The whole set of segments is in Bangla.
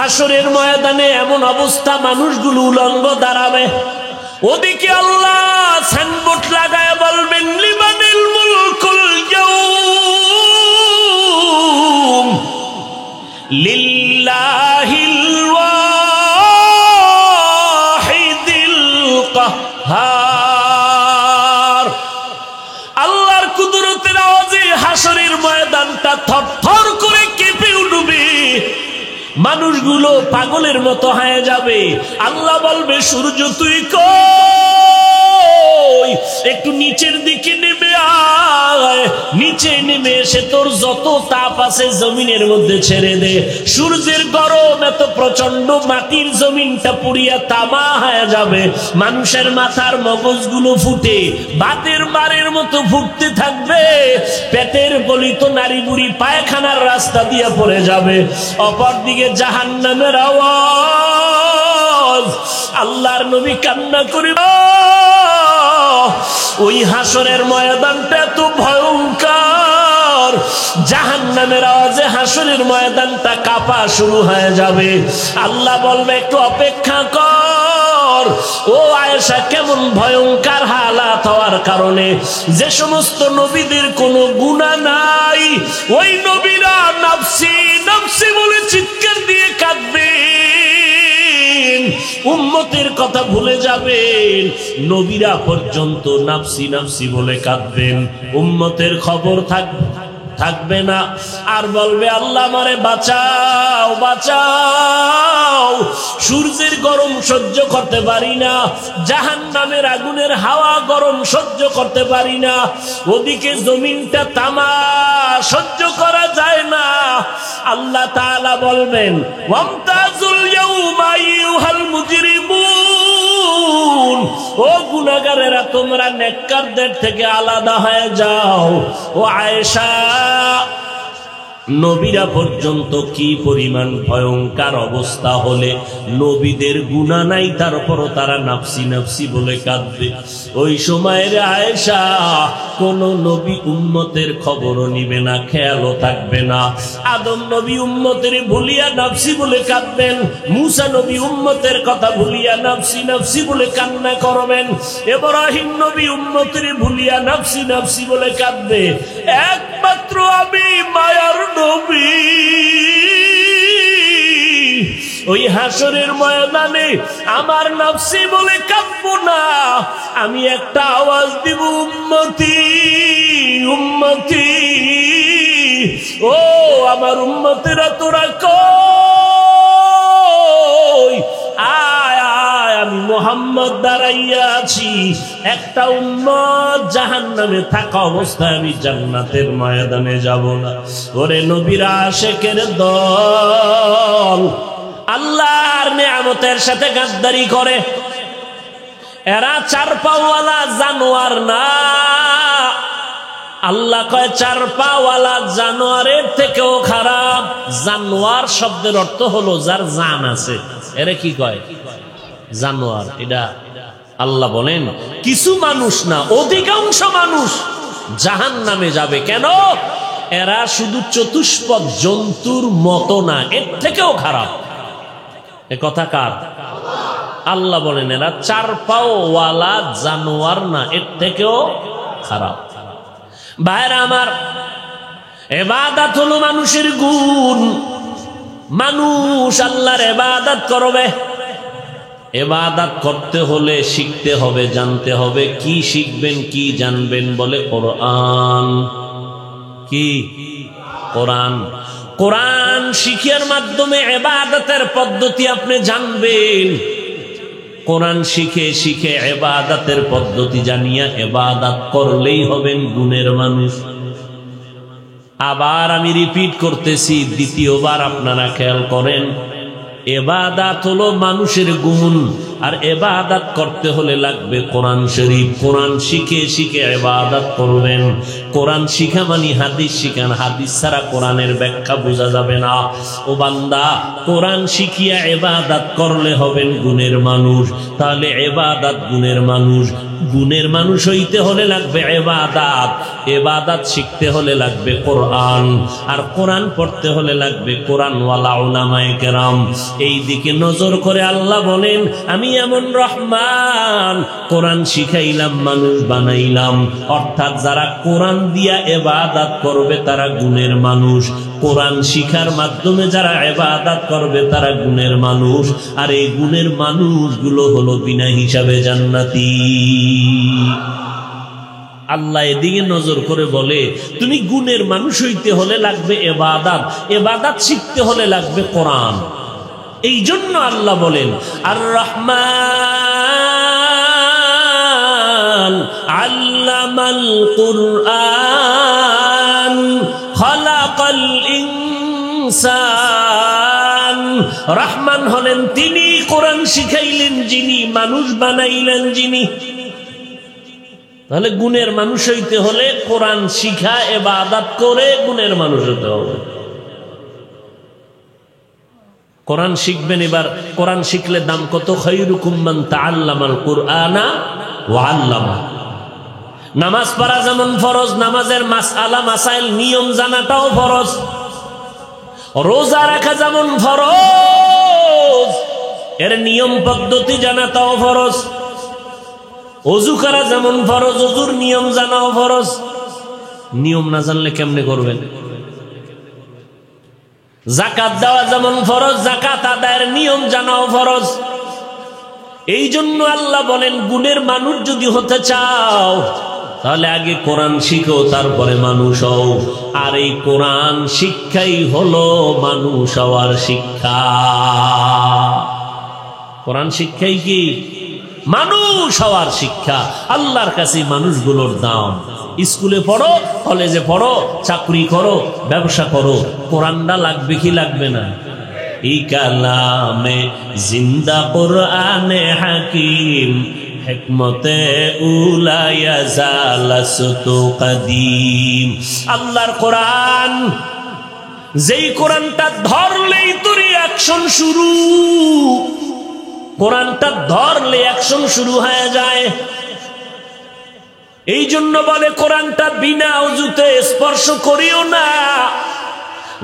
হাসরের ময়দানে এমন অবস্থা, মানুষগুলো উলঙ্গ দাঁড়াবে। ওদিকে আল্লাহ সাইনবোর্ড লাগায় বলবেন, লিমানিল মুলকুল ইয়াউম লিল্লাহিল ওয়াহিদিল কাহ্হার। আল্লাহর কুদরতের আওয়াজে হাসরের ময়দানটা থরথর করে কেঁপে উঠবে, মানুষগুলো পাগলের মতো হয়ে যাবে। আল্লাহ বলবে, সূর্য তুই কই, একটু নিচের দিকে নেমে আয়, নিচে নেমে এসে তোর যত তাপ আছে জমিনের মধ্যে ছেড়ে দে। সূর্যের গরম এত প্রচন্ড, মাটির জমিনটা পুড়িয়া তামা হয়ে যাবে। মানুষের মাথার মগজগুলো ফুটে বাতের বারের মতো ফুটতে থাকবে, পেটের গলিত নারী বুড়ি পায়খানার রাস্তা দিয়ে পড়ে যাবে। অপরদিকে জাহান্নামের আওয়াজ। আল্লাহর নবী কান্না করে, ওই হাসরের ময়দানটা এত ভয়ঙ্কর, জাহান্নামের আওয়াজে হাসরের ময়দানটা কাঁপা শুরু হয়ে যাবে। আল্লাহ বলবে, একটু অপেক্ষা কর। ও আয়েশা, কেমন ভয়ঙ্কর হালাত হওয়ার কারণে যে সমস্ত নবীদের কোনো গুনাহ নাই, ওই নবীরা নাফসি নাফসি বলে চিৎকার দিয়ে কাঁদবেন, উম্মতের কথা ভুলে যাবেন। নবীরা পর্যন্ত নাফসি নাফসি বলে কাঁদবেন, উম্মতের খবর থাকবে না। আর বলবে, আল্লাহ আমারে বাঁচাও বাঁচাও, সূর্যের গরম সহ্য করতে পারি না, জাহান্নামের আগুনের হাওয়া গরম সহ্য করতে পারি না, ওদিকে জমিনটা তামা সহ্য করা যায় না। আল্লাহ তাআলা বলবেন, ওয়ামতাজুল ইয়াউমা আইয়ুহাল মুজরিমুন, ও গুনাহগারেরা তোমরা নেককারদের থেকে আলাদা হয়ে যাও। ও আয়েশা, নবীরা পর্যন্ত কি পরিমাণ ভয়ঙ্কর অবস্থা হলে নবীদের গুনাহ নাই, তারপরও তারা নাফসি নাফসি বলে কাঁদবে। ওই সময়ের আয়েশা কোন নবী উম্মতের খবরও নিবে না, খেয়ালও থাকবে না। আদম নবী উম্মতের ভুলিয়া নাফসি বলে কাঁদবেন, মূসা নবী উম্মতের কথা ভুলিয়া নাফসি নাফসি বলে কান্না করবেন, ইব্রাহিম নবী উম্মতের ভুলিয়া নাফসি নাফসি বলে কাঁদবে। একমাত্র আমি মায়ার নবী ওই হাসরের ময়দানে আমার নাফসি বলে কাঁদবো না, আমি একটা আওয়াজ দিব, উম্মতি উম্মতি। ও আমার উম্মতেরা তোরা কই, আয় আয়, আমি মুহাম্মদ দাঁড়াইয়া আছি। একটা উম্মত জাহান্নামে থাকা অবস্থায় আমি জান্নাতের ময়দানে যাব না। ওরে নবীরা আশেকের দল, আল্লাহর নেয়ামতের সাথে গাদ্দারি করে। এরা চার পাওয়ালা জানোয়ার না। আল্লাহ কয় চার পাওয়ালা জানোয়ারের থেকেও খারাপ। জানোয়ার শব্দের অর্থ হলো যার জান আছে, এরা কি কয়? জানোয়ার। এটা আল্লাহ বলেন কিছু মানুষ না, অধিকাংশ মানুষ জাহান্নামে যাবে। কেন? এরা শুধু চতুষ্পদ জন্তুর মতো না, এর থেকেও খারাপ। এ কথা কার? আল্লাহ বলেন এরা চার পাওয়ালা জানোয়ার না, এর থেকেও খারাপ। ভাইরা আমার, ইবাদত হলো মানুষের গুণ। মানুষ আল্লাহর ইবাদত করবে। ইবাদত করতে হলে শিখতে হবে, জানতে হবে। কি শিখবেন, কি জানবেন? বলে কোরআন। কি? কোরআন। কোরআন শিখার মাধ্যমে ইবাদতের পদ্ধতি আপনি জানবেন। কোরআন শিখে শিখে ইবাদতের পদ্ধতি জানিয়া ইবাদত করলেই হবেন গুণের মানুষ। আবার আমি রিপিট করতেছি, দ্বিতীয়বার আপনারা খেয়াল করেন, ইবাদত হলো মানুষের গুণ। আর ইবাদত করতে হলে লাগবে কোরআন শরীফ। কোরআন শিখে শিখে ইবাদত করবেন। কোরআন শিখা মানে হাদিস শিখান, হাদিস ছাড়া কোরআনের ব্যাখ্যা বোঝা যাবে না। ও বান্দা, কোরআন শিখিয়া ইবাদত করলে হবেন গুণের মানুষ। তাহলে ইবাদত গুণের মানুষ, গুণের মানুষ হইতে হলে লাগবে ইবাদত, ইবাদত শিখতে হলে লাগবে কোরআন, আর কোরআন পড়তে হলে লাগবে কোরআনওয়ালা উলামায়ে কেরাম। এই দিকে নজর করে আল্লাহ বলেন, আমি এমন রহমান, কোরআন শিখাইলাম, মানুষ বানাইলাম। অর্থাৎ যারা কোরআন দিয়া ইবাদত করবে তারা গুণের মানুষ, কোরআন শিখার মাধ্যমে যারা ইবাদত করবে তারা গুণের মানুষ। আর এই গুণের মানুষগুলো হলো বিনা হিসাবে জান্নাতি। আল্লাহ এদিকে নজর করে বলে, তুমি গুণের মানুষ হইতে হলে লাগবে ইবাদত, ইবাদত শিখতে হলে লাগবে কোরআন। এই জন্য আল্লাহ বলেন, আর রহমান আল্লামাল কুরআন খালাকাল ইনসান। রহমান হলেন তিনি, কোরআন শিখাইলেন যিনি, মানুষ বানাইলেন যিনি। তাহলে গুণের মানুষ হইতে হলে কোরআন শিখা ইবাদত করে গুণের মানুষ হতে হবে। কোরআন শিখবেন। এবার কোরআন শিখলে দাম কত? খায়রুকুম মান তাআল্লামাল কুরআনা ওয়া আল্লামা। নামাজ পড়া যেমন ফরজ, নামাজের মাসআলা মাসাইল নিয়ম জানাটাও ফরজ। রোজা রাখা যেমন ফরজ, এর নিয়ম পদ্ধতি জানাটাও ফরজ। ওযু করা যেমন ফরজ, ওযুর নিয়ম জানাও ফরজ। নিয়ম না জানলে কেমনে করবেন? যাকাত দেওয়া যেমন ফরজ, যাকাত আদায়ের নিয়ম জানাও ফরজ। এই জন্য আল্লাহ বলেন, গুণের মানুষ যদি হতে চাও তাহলে আগে কোরআন শিখো, তারপরে মানুষ হও। আর এই কোরআন শিক্ষাই হলো মানুষ হওয়ার শিক্ষা। কোরআন শিক্ষাই কি? মানুষ হওয়ার শিক্ষা। আল্লাহর কাছে মানুষগুলোর দাম। স্কুলে পড়ো, কলেজে পড়ো, চাকরি করো, ব্যবসা করো, কোরআনটা লাগবে কি লাগবে না? এই কালামে জিন্দা কোরআনে হাকিম হিকমতে উলায়া জালাসতু কদিম। আল্লাহর কোরআন, যেই কোরআনটা ধরলেই তোর অ্যাকশন শুরু। কোরআনটা ধরলে অ্যাকশন শুরু হয়ে যায়। এই জন্য বলে কোরআনটা বিনা ওযুতে স্পর্শ করিও না।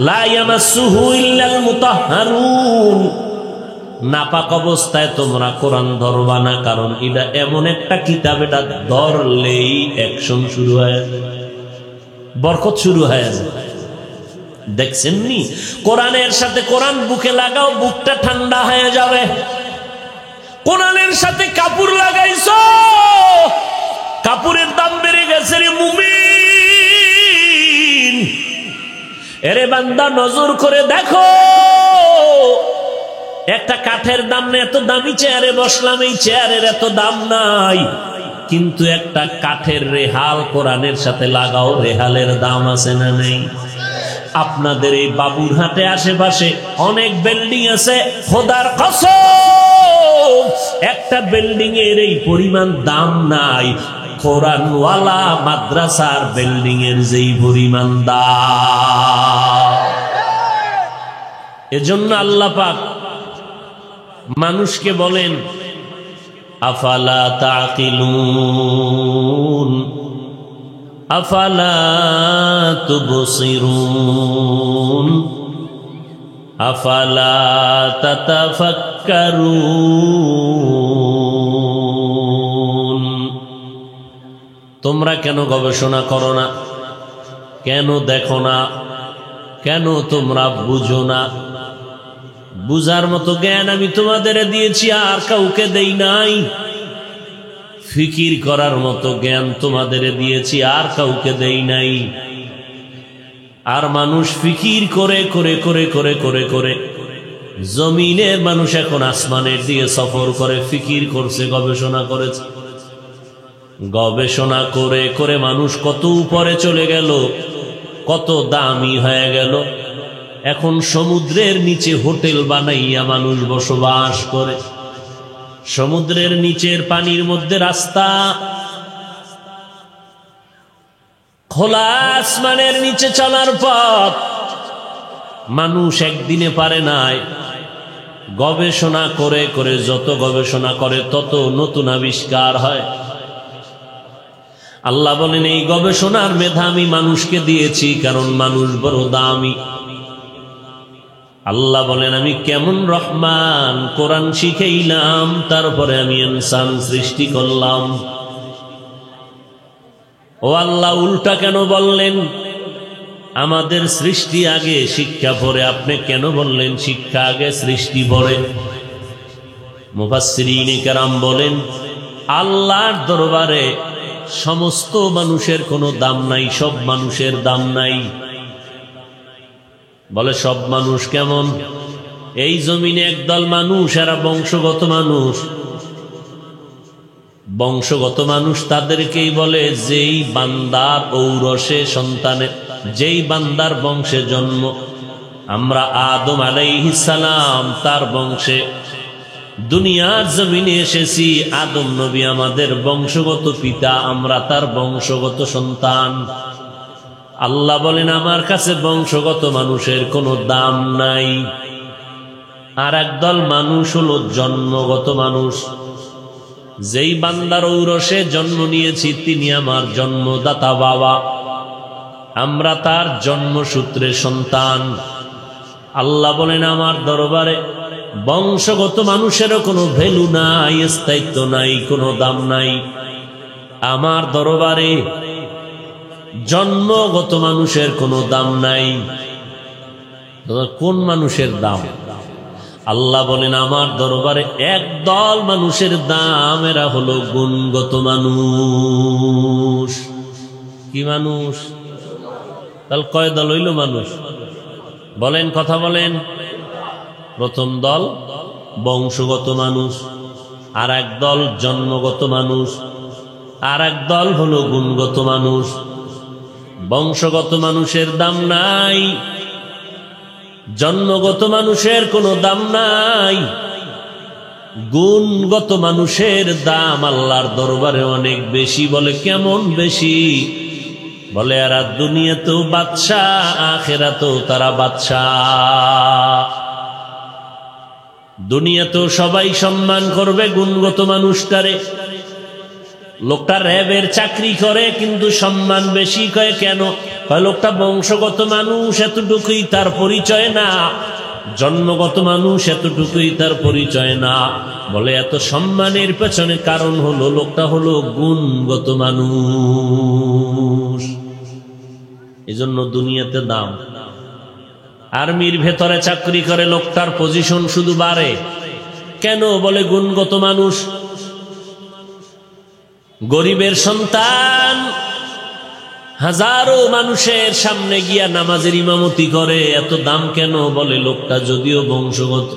লা ইয়ামাসসুহু ইল্লাল মুতাহহারুন। নাপাক অবস্থায় তোমরা কোরআন ধরবা না, কারণ এটা এমন একটা কিতাব, এটা ধরলেই অ্যাকশন শুরু হয়ে যায়, বরকত শুরু হয়ে যায়। দেখছেন নি? কোরআনের সাথে কোরআন বুকে লাগাও, বুকটা ঠান্ডা হয়ে যাবে। কোরআনের সাথে কাপড় লাগাইছো, কাপড়ের দাম বেড়ে গেছে রে মুমিন। এরে বান্দা, নজর করে দেখো, একটা কাঠের দাম না, এত দামি চেয়ারে বসলাম, এই চেয়ারের এত দাম নাই। কিন্তু একটা কাঠের রেহাল কোরআনের সাথে লাগাও, রেহালের দাম আছে না নেই? আপনাদের এই বাবুরহাটে আশেপাশে অনেক বিল্ডিং আছে, খোদার কসম একটা বিল্ডিং এর এই পরিমাণ দাম নাই কোরআনওয়ালা মাদ্রাসার বিল্ডিং এর যেই পরিমাণ দাম। এজন্য আল্লাহ পাক মানুষকে বলেন, আফালা তাকিলুন আফালা তুবসিরুন আফালা তাতাফাক্কারুন। তোমরা কেন গবেষণা করো না? কেন দেখো না? কেন তোমরা বুঝো না? বুঝার মতো জ্ঞান আমি তোমাদের দিয়েছি, আর কাউকে দেই নাই। ফিকির করার মতো জ্ঞান তোমাদের দিয়েছি, আর কাউকে দেই নাই। আর মানুষ ফিকির করে করে করে করে করে করে জমিনের মানুষ এখন আসমানের দিকে সফর করে, ফিকির করছে, গবেষণা করেছে। গবেষণা করে করে মানুষ কত উপরে চলে গেল, কত দামি হয়ে গেল। এখন সমুদ্রের নিচে হোটেল বানাইয়া মানুষ বসবাস করে। সমুদ্রের নিচের পানির মধ্যে রাস্তা, খোলা আসমানের নিচে চলার পথ। মানুষ একদিনে পারে নাই, গবেষণা করে করে যত গবেষণা করে তত নতুন আবিষ্কার হয়। আল্লাহ বলেন এই গবেষণার মেধা আমি মানুষকে দিয়েছি, কারণ মানুষ বড় দামি। আল্লাহ বলেন আমি কেমন রহমান, কোরআন শিখাইলাম, তারপরে আমি ইনসান সৃষ্টি করলাম। ও আল্লাহ, উল্টা কেন বললেন? আমাদের সৃষ্টি আগে শিক্ষা পরে, আপনি কেন বললেন শিক্ষা আগে সৃষ্টি পরে? মুফাসসিরিনে কেরাম বলেন আল্লাহর দরবারে সমস্ত মানুষের কোনো দাম নাই, সব মানুষের দাম নাই। বলে সব মানুষ কেমন? এই জমিনে একদল মানুষ, এরা বংশগত মানুষ। বংশগত মানুষ তাদেরকেই বলে যেই বান্দার ঔরসে সন্তানের, যেই বান্দার বংশে জন্ম। আমরা আদম আলাইহিস সালাম তার বংশে দুনিয়ার জমিনে এসেছি। আদম নবী আমাদের বংশগত পিতা, আমরা তার বংশগত সন্তান। আল্লাহ বলেন আমার কাছে বংশগত মানুষের কোনো দাম নাই। আর একদল মানুষ হলো জন্মগত মানুষ। যেই বান্দার ঔরসে জন্ম নিয়েছি তিনি আমার জন্মদাতা বাবা, আমরা তার জন্মসূত্রে সন্তান। আল্লাহ বলেন আমার দরবারে বংশগত মানুষেরও কোনো ভ্যালু নাই, স্থায়িত্ব নাই, কোনো দাম নাই। আমার দরবারে জন্মগত মানুষের কোনো দাম নাই। কোন মানুষের দাম? আল্লাহ বলেন আমার দরবারে একদল মানুষের দাম, এরা হলো গুণগত মানুষ। কি মানুষ? তাহলে কয় দল হইল মানুষ? বলেন, কথা বলেন। প্রথম দল বংশগত মানুষ, আর এক দল জন্মগত মানুষ, আর এক দল হলো গুণগত মানুষ। বংশগত মানুষের দাম নাই, জন্মগত মানুষের কোনো দাম নাই। গুণগত মানুষের দাম আল্লাহর দরবারে অনেক বেশি। বলে কেমন বেশি? বলে এরা দুনিয়াতেও বাদশাহ, আখিরাতেও তারা বাদশাহ। দুনিয়াতেও সবাই সম্মান করবে গুণগত মানুষটারে। লোকটা র্যাবের চাকরি করে কিন্তু সম্মান বেশি। কয় কেন? কয় লোকটা বংশগত মানুষ, এতটুকুই তার পরিচয় না। জন্মগত মানুষ, এতটুকুই তার পরিচয় না। বলে এত সম্মানের পেছনে কারণ হলো লোকটা হলো গুণগত মানুষ। এজন্য দুনিয়াতে দাম। আর্মির ভেতরে চাকরি করে লোকটার পজিশন শুধু বাড়ে। কেন? বলে গুণগত মানুষ। গরিবের সন্তান হাজারো মানুষের সামনে গিয়া নামাজের ইমামতি করে, এত দাম কেন? বলে লোকটা যদিও বংশগত,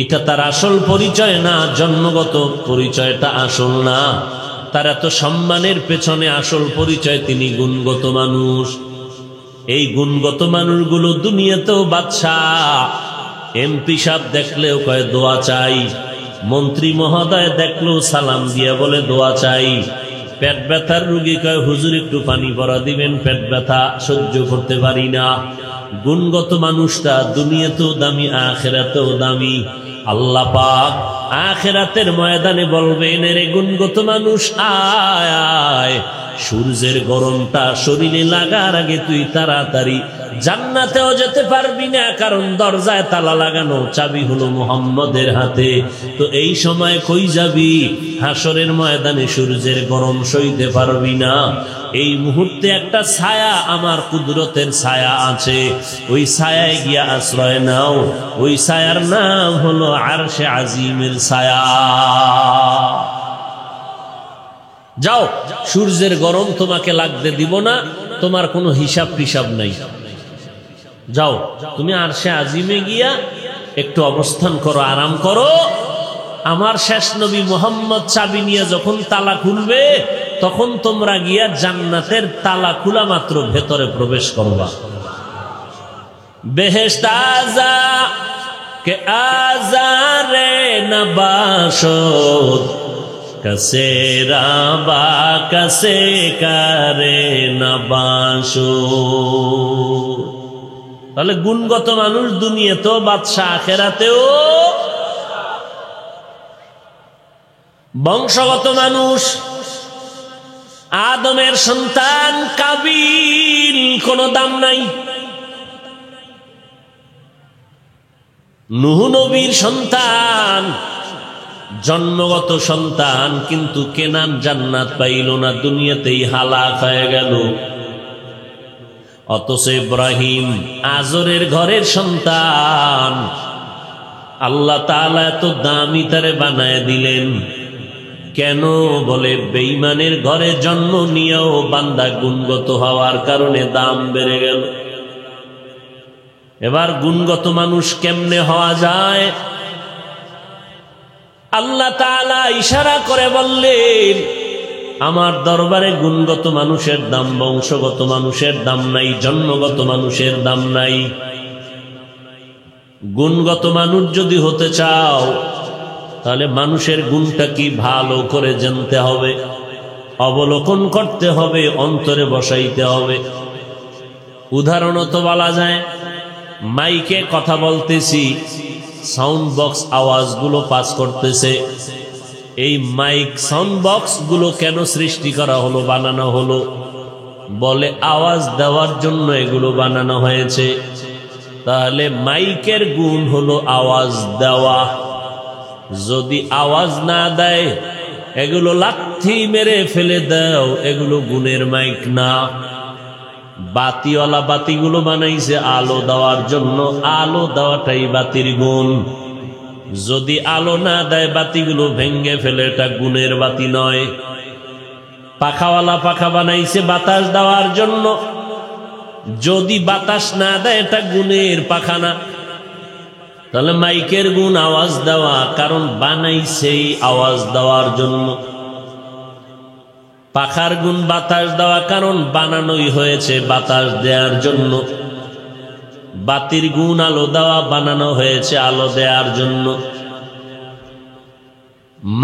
এটা তার আসল পরিচয় না, জন্মগত পরিচয়টা আসল না। তার এত সম্মানের পেছনে আসল পরিচয় তিনি গুণগত মানুষ। এই গুণগত মানুষগুলো দুনিয়াতেও বাদশাহ। এমপি সাহেব দেখলেও কয় দোয়া চাই, মন্ত্রী মহোদয় দেখলেও সালাম দিয়া বলে দোয়া চাই। পেট ব্যথার রুগী কয় হুজুর একটু পানি ভরা দিবেন, পেট ব্যথা সহ্য করতে পারি না। গুণগত মানুষটা দুনিয়াতেও দামি, আখিরাতেও দামি। আল্লাহ পাক আখিরাতের ময়দানে বলবেন এরে গুণগত মানুষ আয় আয়, সূর্যের গরমটা শরীরে লাগার আগে তুই তাড়াতাড়ি জান্নাতেও যেতে পারবি না, কারণ দরজায় তালা লাগানো, চাবি হলো মুহাম্মদের হাতে। তো এই সময় কই যাবি? হাসরের ময়দানে সূর্যের গরম সইতে পারবি না। এই মুহূর্তে একটা ছায়া, আমার কুদরতের ছায়া আছে, ওই ছায়ায় গিয়া আশ্রয় নাও। ওই ছায়ার নাম হলো আরশে আজিমের ছায়া। যাও, সূর্যের গরম তোমাকে লাগতে দিব না, তোমার কোনো হিসাব টিসাব নাই। যাও, তুমি আরশে আজিমে গিয়া একটু অবস্থান করো, আরাম করো। আমার শেষ নবী মুহাম্মদ চাবি নিয়ে যখন তালা খুলবে, তখন তোমরা গিয়া জান্নাতের তালা খোলা মাত্র ভেতরে প্রবেশ করবা। বেহেশত আজা কে আজারে না বাসদ, কাছে রাবা কাছে কারে না বাসদ। তাহলে গুণগত মানুষ দুনিয়াতেও বাদশাহ, আখেরাতেও। বংশগত মানুষ আদমের সন্তান কাবিল, কোনো দাম নাই। নূহ নবীর সন্তান, জন্মগত সন্তান, কিন্তু কেনান জান্নাত পাইল না, দুনিয়াতেই হালাক হয়ে গেল। অথচ ইব্রাহিম আজরের ঘরের সন্তান, আল্লাহ তাআলা এত দামি তারে বানায় দিলেন কেন? বলে বেঈমানের ঘরে জন্ম নিয়েও বান্দা গুণগত হওয়ার কারণে দাম বেড়ে গেল। এবার গুণগত মানুষ কেমনে হওয়া যায়? আল্লাহ তাআলা ইশারা করে বললেন, আমার দরবারে গুণগত মানুষের দাম, বংশগত মানুষের দাম নাই, জন্মগত মানুষের দাম নাই। গুণগত মানুষ যদি হতে চাও, তাহলে মানুষের গুণটা কি ভালো করে জানতে হবে, অবলোকন করতে হবে, অন্তরে বসাইতে হবে। উদাহরণত বলা যায়, মাইকে কথা বলতেছি, সাউন্ড বক্স আওয়াজগুলো পাস করতেছে। এই মাইক সাউন্ড বক্স গুলো কেন সৃষ্টি করা হলো, বানানো হলো? বলে আওয়াজ দেওয়ার জন্য এগুলো বানানো হয়েছে। তাহলে মাইকের গুণ হলো আওয়াজ দেওয়া। যদি আওয়াজ না দেয়, এগুলো লাথি মেরে ফেলে দাও, এগুলো গুণের মাইক না। বাতিওয়ালা বাতিগুলো বানাইছে আলো দেওয়ার জন্য, আলো দেওয়াটাই বাতির গুণ। যদি আলো না দেয়, বাতিগুলো ভেঙ্গে ফেলে, এটা গুণের বাতি নয়। পাখাওয়ালা পাখা বানাইছে বাতাস দেওয়ার জন্য, যদি বাতাস না দেয়, এটা গুণের পাখা না। তাহলে মাইকের গুণ আওয়াজ দেওয়া, কারণ বানাইছেই আওয়াজ দেওয়ার জন্য। পাখার গুণ বাতাস দেওয়া, কারণ বানানোই হয়েছে বাতাস দেওয়ার জন্য। বাতির গুণ আলো দেওয়া, বানানো হয়েছে আলো দেওয়ার জন্য।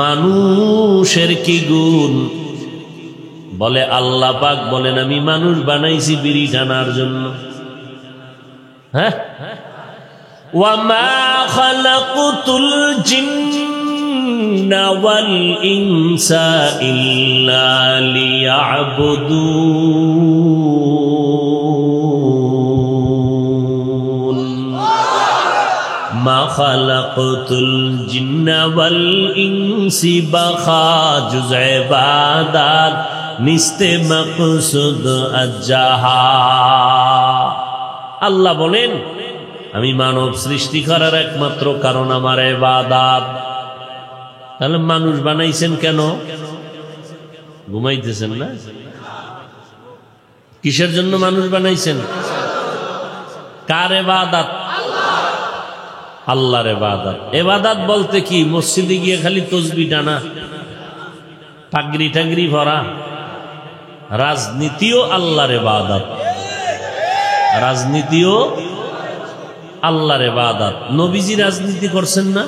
মানুষের কি গুণ? বলে আল্লাহ পাক বলেন, আমি মানুষ বানাইছি বিড়ি টানার জন্য। হ্যাঁ, ওয়ামা খালাকুতুল জিন্না ওয়াল ইনসা ইল্লা লিয়াবুদুন। মা খালাকুতুল জিন্না ওয়াল ইনসি বাখা জুজে ইবাদাত নিস্তে মাকসুদ আজ্জাহা। আল্লাহ বলেন, আমি মানব সৃষ্টি করার একমাত্র কারণ আমার ইবাদত। তাহলে মানুষ বানাইছেন কেন? ঘুমাইতেছেন না? কিসের জন্য মানুষ বানাইছেন? কার ইবাদত? আল্লাহর ইবাদত। ইবাদত বলতে কি? মসজিদে গিয়ে খালি তসবিহ টানা, পাগড়ি টাগড়ি ভরা? রাজনীতিও আল্লাহর ইবাদত, রাজনীতিও আল্লাহর ইবাদত। নবীজি রাজনীতি করছেন না?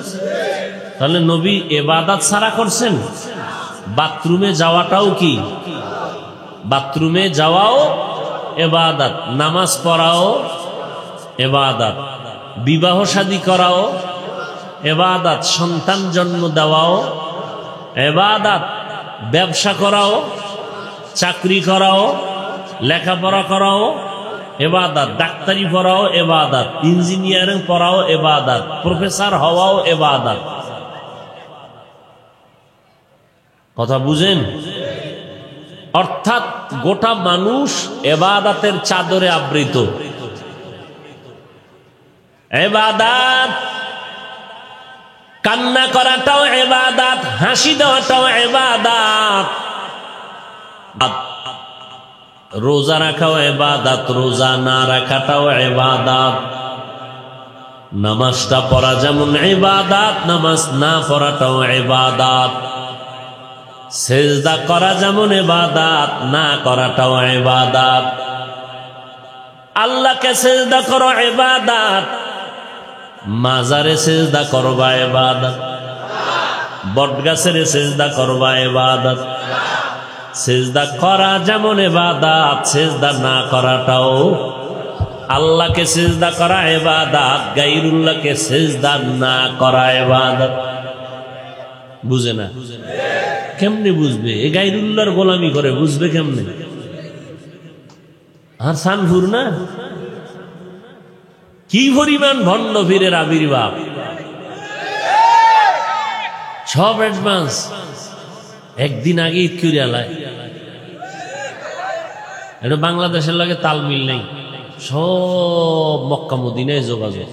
তাহলে নবী ইবাদত ছাড়া করছেন? বাথরুমে যাওয়াটাও কি? বাথরুমে যাওয়াও ইবাদত, নামাজ পড়াও ইবাদত, বিবাহ শাদী করাও ইবাদত, সন্তান জন্ম দেওয়াও ইবাদত, ব্যবসা করাও, চাকরি করাও, লেখাপড়া করাও ইবাদত, ডাক্তারি পড়াও ইবাদত, ইঞ্জিনিয়ারিং পড়াও ইবাদত, প্রফেসর হওয়াও ইবাদত। কথা বুঝেন? অর্থাৎ গোটা মানুষ ইবাদতের চাদরে আবৃত। ইবাদত, কান্না করাটাও ইবাদত, হাসি দেওয়াটাও ইবাদত, রোজা রাখাও ইবাদত, রোজা না রাখাটাও ইবাদত। নামাজটা পড়া যেমন ইবাদত, নামাজ না পড়াটাও ইবাদত। সিজদা করা যেমন ইবাদত, না করাটাও ইবাদত। আল্লাহকে সিজদা করো ইবাদত, মাজারে সিজদা করবা ইবাদত। বটগাছের সেজদা করবা ইবাদত। সেজদা করা যেমন ইবাদত, সেজদা না করাটাও। আল্লাহকে সেজদা করা ইবাদত, গায়রুল্লাহকে সেজদা না করা ইবাদত। বুঝে না? কেমনে বুঝবে? এই গায়রুল্লাহর গোলামি করে, বুঝবে কেমনে? আর সানফুর না কি পরিমাণ ভণ্ড পীরের আবির্ভাব, সব অ্যাডভান্স। একদিন আগে ঈদ কিরিয়ালায়, এটা বাংলাদেশের লাগে তালমিল নেই, সব মক্কা মদিনায় যোগাযোগ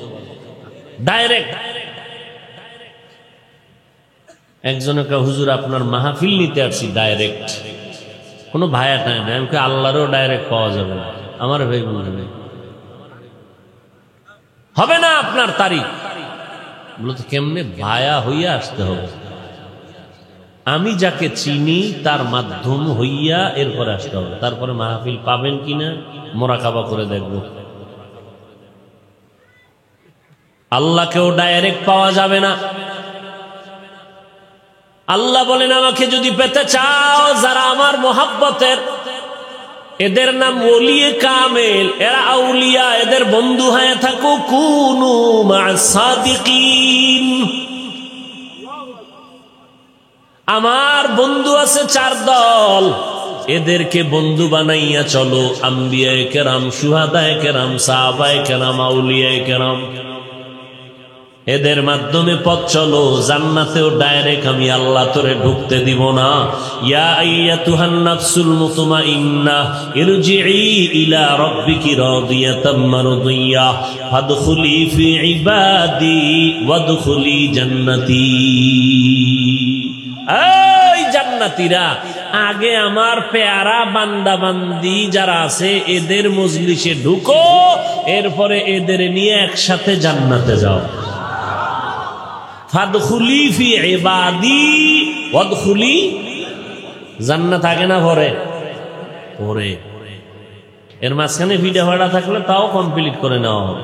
ডাইরেক্ট। একজনকে হুজুর আপনার মাহফিল নিতে আসছি ডাইরেক্ট, কোনো ভায়া টায় না। আমাকে আল্লাহরও ডাইরেক্ট পাওয়া যাবে না, আমার ভাই বলবে হবে না আপনার তারিখ। বলতো কেমনে? ভায়া হইয়া আসতে হবে, আমি যাকে চিনি তার মাধ্যম হইয়া এরপরে আসতে হবে। তারপরে মাহফিল পাবেন কিনা মোরাকাবা করে দেখব। আল্লাহকেও ডাইরেক্ট পাওয়া যাবে না। আল্লাহ বলেন, আমাকে যদি পেতে চাও, যারা আমার মোহাব্বতের, এদের নাম ওলিয়ে কামেল, এরা আউলিয়া, এদের বন্ধু হয়ে থাকো। কুনু মা'আস সাদিকিন। আমার বন্ধু আছে 4 দল, এদেরকে বন্ধু বানাইয়া চলো। আম্বিয়ায়ে কেরাম, শুহাদায়ে কেরাম, সাহাবায়ে কেরাম, আউলিয়ায়ে কেরাম, এদের মাধ্যমে পথ চলো। জান্নাতেও ডাইরেক্ট আমি আল্লাহ তোরে ঢুকতে দিব না। ইয়া আইয়াতুহান নাফসুল মুতমাইন্নাহ ইরজিই ইলা রাব্বিকি রাদিয়াতাম মারদিয়াহ ফাদখুলি ফি ইবাদি ওয়াদখুলি জান্নাতি। এই জান্নাতীরা, আগে আমার পেয়ারা বান্দা বান্দি যারা আছে এদের মজলিসে ঢুকো, এরপরে এদের নিয়ে একসাথে জান্নাতে যাও। ফাদখুলি ফি ইবাদি ওয়াদখুলি জান্নাত। আগে না পরে? পরে। এর মাঝখানে ভিডিও ভাড়া থাকলে তাও কমপ্লিট করে নেওয়া হবে।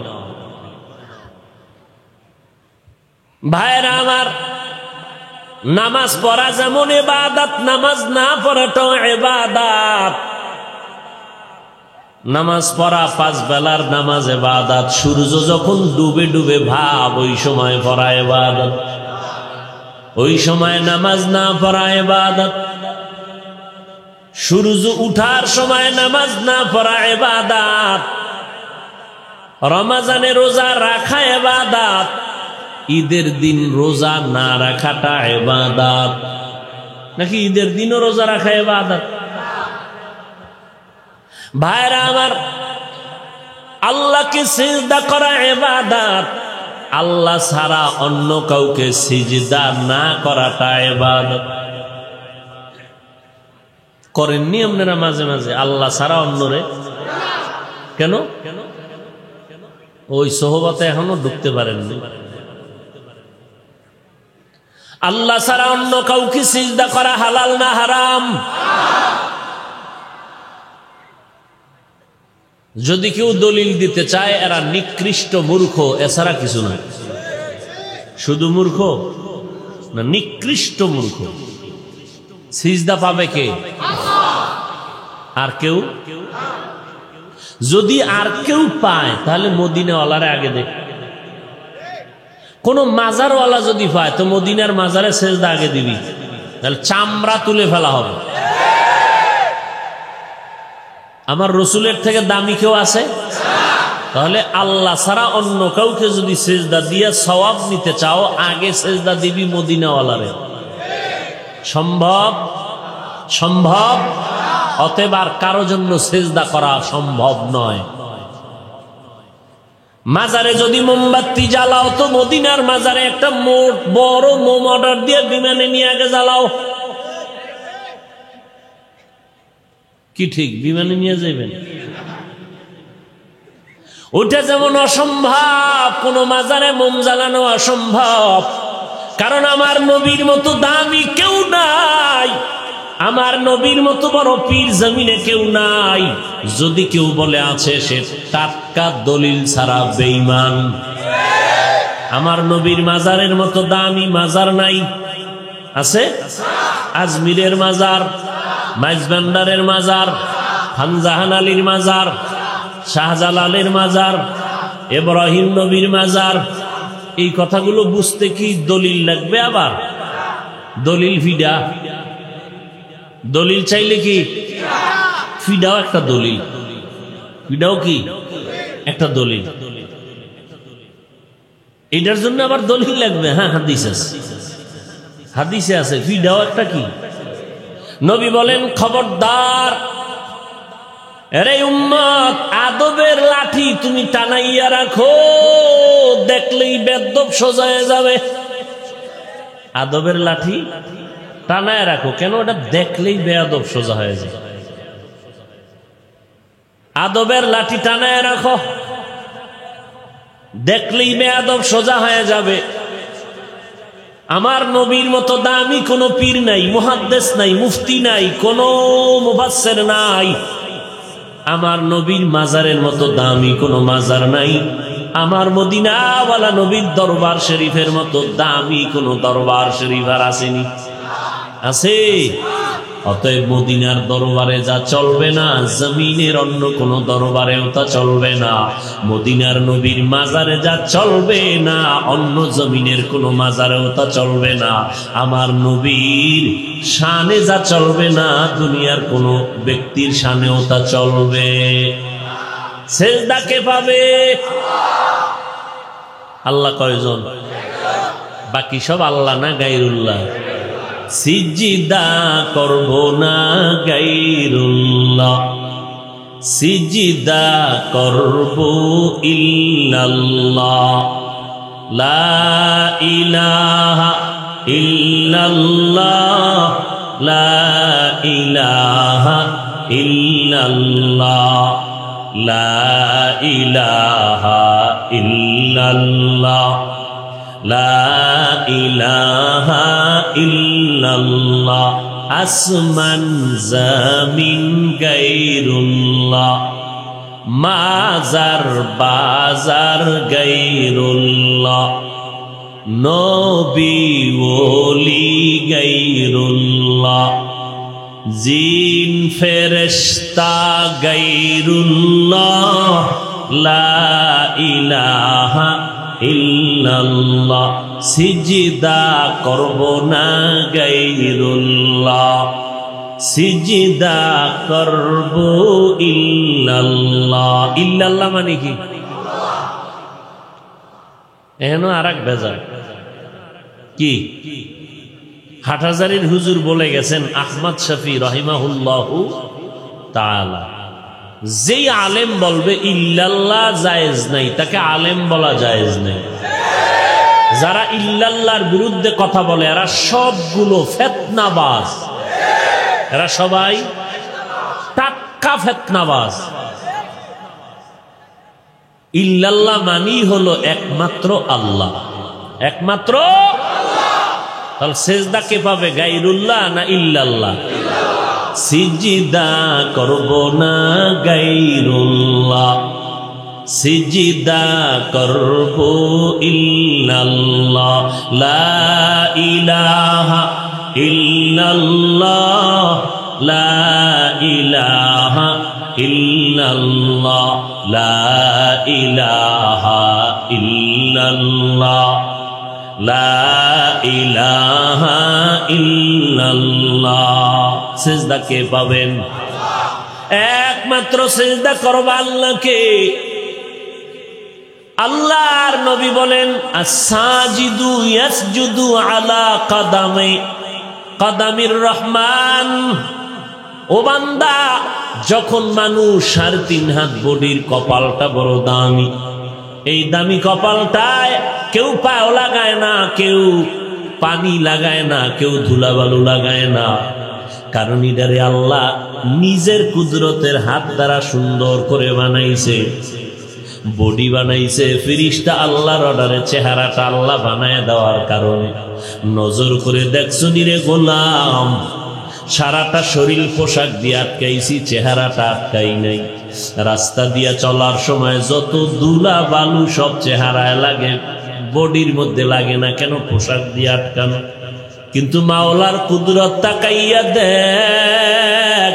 ভাইরা আমার, নামাজ পড়া যেমন ইবাদত, নামাজ না পড়াটাও ইবাদত। নামাজ পড়া 5 বেলার নামাজ ইবাদত। সূর্য যখন ডুবে ডুবে ভাব, ওই সময় পড়া ইবাদত। ওই সময় নামাজ না পড়া ইবাদত। সূর্য উঠার সময় নামাজ না পড়া ইবাদত। রমজানে রোজা রাখা ইবাদত, ঈদের দিন রোজা না রাখাটা ইবাদত। নাকি ঈদের দিনও রোজা রাখা ইবাদত? ভাইরা আমার, আল্লাহকে সিজদা করা ইবাদত। আল্লাহ ছাড়া অন্য কাউকে সিজদা না করাটা ইবাদত। করেননি আপনারা মাঝে মাঝে আল্লাহ ছাড়া অন্যরে? কেন? ওই সোহবতে এখনো ঢুকতে পারেননি। আল্লাহ ছাড়া অন্য কাউকে সিজদা করা হালাল না হারাম? যদি কেউ দলিল দিতে চায় এরা নিকৃষ্ট মূর্খ, এছাড়া কিছু না। শুধু মূর্খ না, নিকৃষ্ট মূর্খ। সিজদা পাবে কে? আর কেউ? যদি আর কেউ পায় তাহলে মদিনাওয়ালারে আগে দেখ। কোন মাজারওয়ালা যদি পায় তো মদিনার মাজারে সিজদা আগে দিবি, তাহলে চামড়া তুলে ফেলা হবে। আমার রসুলের থেকে দামি কেউ আছে? তাহলে আল্লাহ ছাড়া অন্য কাউকে যদি সিজদা দিয়ে সওয়াব নিতে চাও, আগে সিজদা দিবি মদিনাওয়ালারে। সম্ভব? সম্ভব। অতএব আর কারো জন্য সিজদা করা সম্ভব নয়। মাজারে যদি মোমবাতি জ্বালাও তো মদিনার মাজারে একটা বড় মোম অর্ডার দিয়ে বিমানে নিয়ে আগে জ্বালাও। কি ঠিক? বিমানে নিয়ে যাবেন? ওটা যেমন অসম্ভব, কোন মাজারে মোম জ্বালানো অসম্ভব। কারণ আমার নবীর মতো দামি কেউ নাই, আমার নবীর মতো বড় পীর জমিনে কেউ নাই। যদি কেউ বলে আছে, সে টাটকা দলিল ছাড়া বেঈমান। আমার নবীর মাজারের মতো দামি মাজার নাই। আছে? আজমিরের মাজার, মাইজভান্ডারের মাজার, খানজাহান আলীর মাজার, শাহজালালের মাজার, ইব্রাহিম নবীর মাজার, এই কথাগুলো বুঝতে কি দলিল লাগবে? আবার দলিল ফিডা, দলিল চাইলে কি ফিডাও একটা দলিল, ফিডাও কি একটা দলিল। এটার জন্য আবার দলিল লাগবে? হ্যাঁ, হাদিস আছে, হাদিসে আছে, ফিডাও একটা কি। নবী বলেন, খবরদার আরে উম্মত, আদবের লাঠি তুমি টানাইয়া রাখো, দেখলেই বেদব সোজা হয়ে যাবে। আদবের লাঠি টানায় রাখো, কেন? ওটা দেখলেই বেয়াদব সোজা হয়ে যায়। আদবের লাঠি টানায় রাখো, দেখলেই বেয়াদব সোজা হয়ে যাবে। আমার নবীর মতো দামি কোনো পীর নাই, মুহাদ্দিস নাই, মুফতি নাই, কোনো মুফাসসির নাই। আমার নবীর মাজারের মতো দামি কোনো মাজার নাই। আমার মদিনাওয়ালা নবীর দরবার শরীফের মতো দামি কোনো দরবার শরীফ আর আসেনি? আছে? অতএব মদিনার দরবারে যা চলবে না, জমিনের অন্য কোন দরবারেও তা চলবে না। মদিনার নবীর মাজারে যা চলবে না, অন্য জমিনের কোন মাজারেও তা চলবে না। আমার নবীর শানে যা চলবে না, দুনিয়ার কোন ব্যক্তির শানেও তা চলবে। সেজদা কে পাবে? আল্লাহ কয়জন? বাকি সব আল্লাহ না গায়রুল্লাহ? সিজদা করব না গায়রুল্লাহ, সিজদা করব ইল্লাল্লাহ। লা ইলাহা ইল্লাল্লাহ, লা ইলাহা ইল্লাল্লাহ, লা ইলাহা ইল্লাল্লাহ, লা ইলাহা ইল্লাল্লাহ। আসমান জমিন গায়রুল্লাহ, মাজার বাজার গায়রুল্লাহ, নবী ওলি গায়রুল্লাহ, জিন ফেরেশতা গায়রুল্লাহ, লা ইলাহা ইল্লাল্লাহ। সিজদা করব না গায়রুল্লাহ, সিজদা করব ইল্লাল্লাহ। ইল্লাল্লাহ মানে কি? এহেন আর এক বেজার কি? হাটহাজারীর হুজুর বলে গেছেন, আহমদ শফি রহিমাহুল্লাহু তাআলা, যেই আলেম বলবে ইল্লাল্লাহ জায়েজ নাই, তাকে আলেম বলা জায়েজ নাই। যারা ইল্লাল্লাহর বিরুদ্ধে কথা বলে এরা সবগুলো ফিতনাবাজ, এরা সবাই টাটকা ফিতনাবাজ। ইল্লাল্লাহ মানি হলো একমাত্র আল্লাহ, একমাত্র আল্লাহ। তাহলে সেজদা কে পাবে, গায়রুল্লাহ না ইল্লাল্লাহ? সিজদা করব না গায়রুল্লাহ, সিজদা করব ইল্লাল্লাহ। লা ইলাহা ইল্লাল্লাহ, লা ইলাহা ইল্লাল্লাহ, লা ইলাহা ইল্লাল্লাহ, লা ইলাহা ইল্লাল্লাহ। সিজদা কে পাবেন? একমাত্র সিজদা করবা আল্লাহকে। আল্লাহর নবী বলেন, আস-সাজিদু ইয়াসজুদু আলা কাদামির রহমান। ও বান্দা, যখন মানুষ 3.5 হাত বডির কপালটা বড় দামি, এই দামি কপালটায় কেউ পাও লাগায় না, কেউ পানি লাগায় না, কেউ ধুলাবালু লাগায় না। কারণ ইদারে আল্লাহ নিজের কুদরতের হাত দ্বারা সুন্দর করে বানাইছে, বডি বানাইছে। ফেরেশতা আল্লাহর অর্ডারে চেহারাটা আল্লাহ বানায় দেওয়ার কারণে নজর করে দেখছো নিরে গোলাম, সারাটা শরীর পোশাক দিয়ে আটকাইছি, চেহারাটা আটকাই নাই। রাস্তা দিয়া চলার সময় যত ধুলা বালু সব চেহারায় লাগে, বডির মধ্যে লাগে না কেন? পোশাক দিয়ে আটকানো। কিন্তু মাওলার কুদরত তাকাইয়া দেখ,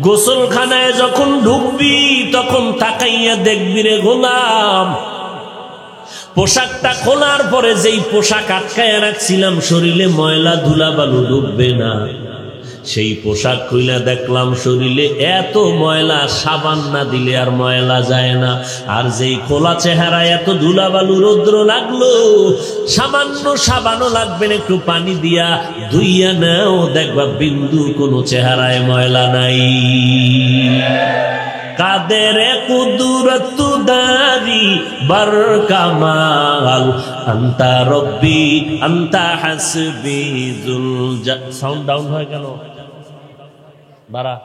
গোসলখানায় যখন ঢুকবি তখন তাকাইয়া দেখবি রে গোলাম, পোশাকটা খোলার পরে যেই পোশাক আটকায় রাখছিলাম শরীরে ময়লা ধুলা বালু ডুববে না, সেই পোশাক খুইলা দেখলাম শরীরে এত ময়লা, সাবান না দিলে আর ময়লা যায় না। আর যেই খোলা চেহারা এত ধুলা বালু রৌদ্র লাগলো, সামান্য সাবানও লাগবে না, একটু পানি দিয়া ধুইয়া নাও, দেখবা বিন্দু কোনো চেহারায় ময়লা নাই। কাদের কুদরত দারি বার কামাল, আন্তা রব্বি আন্তা হাসবি জুল। সাউন্ড ডাউন হয়ে গেল, বাড়া।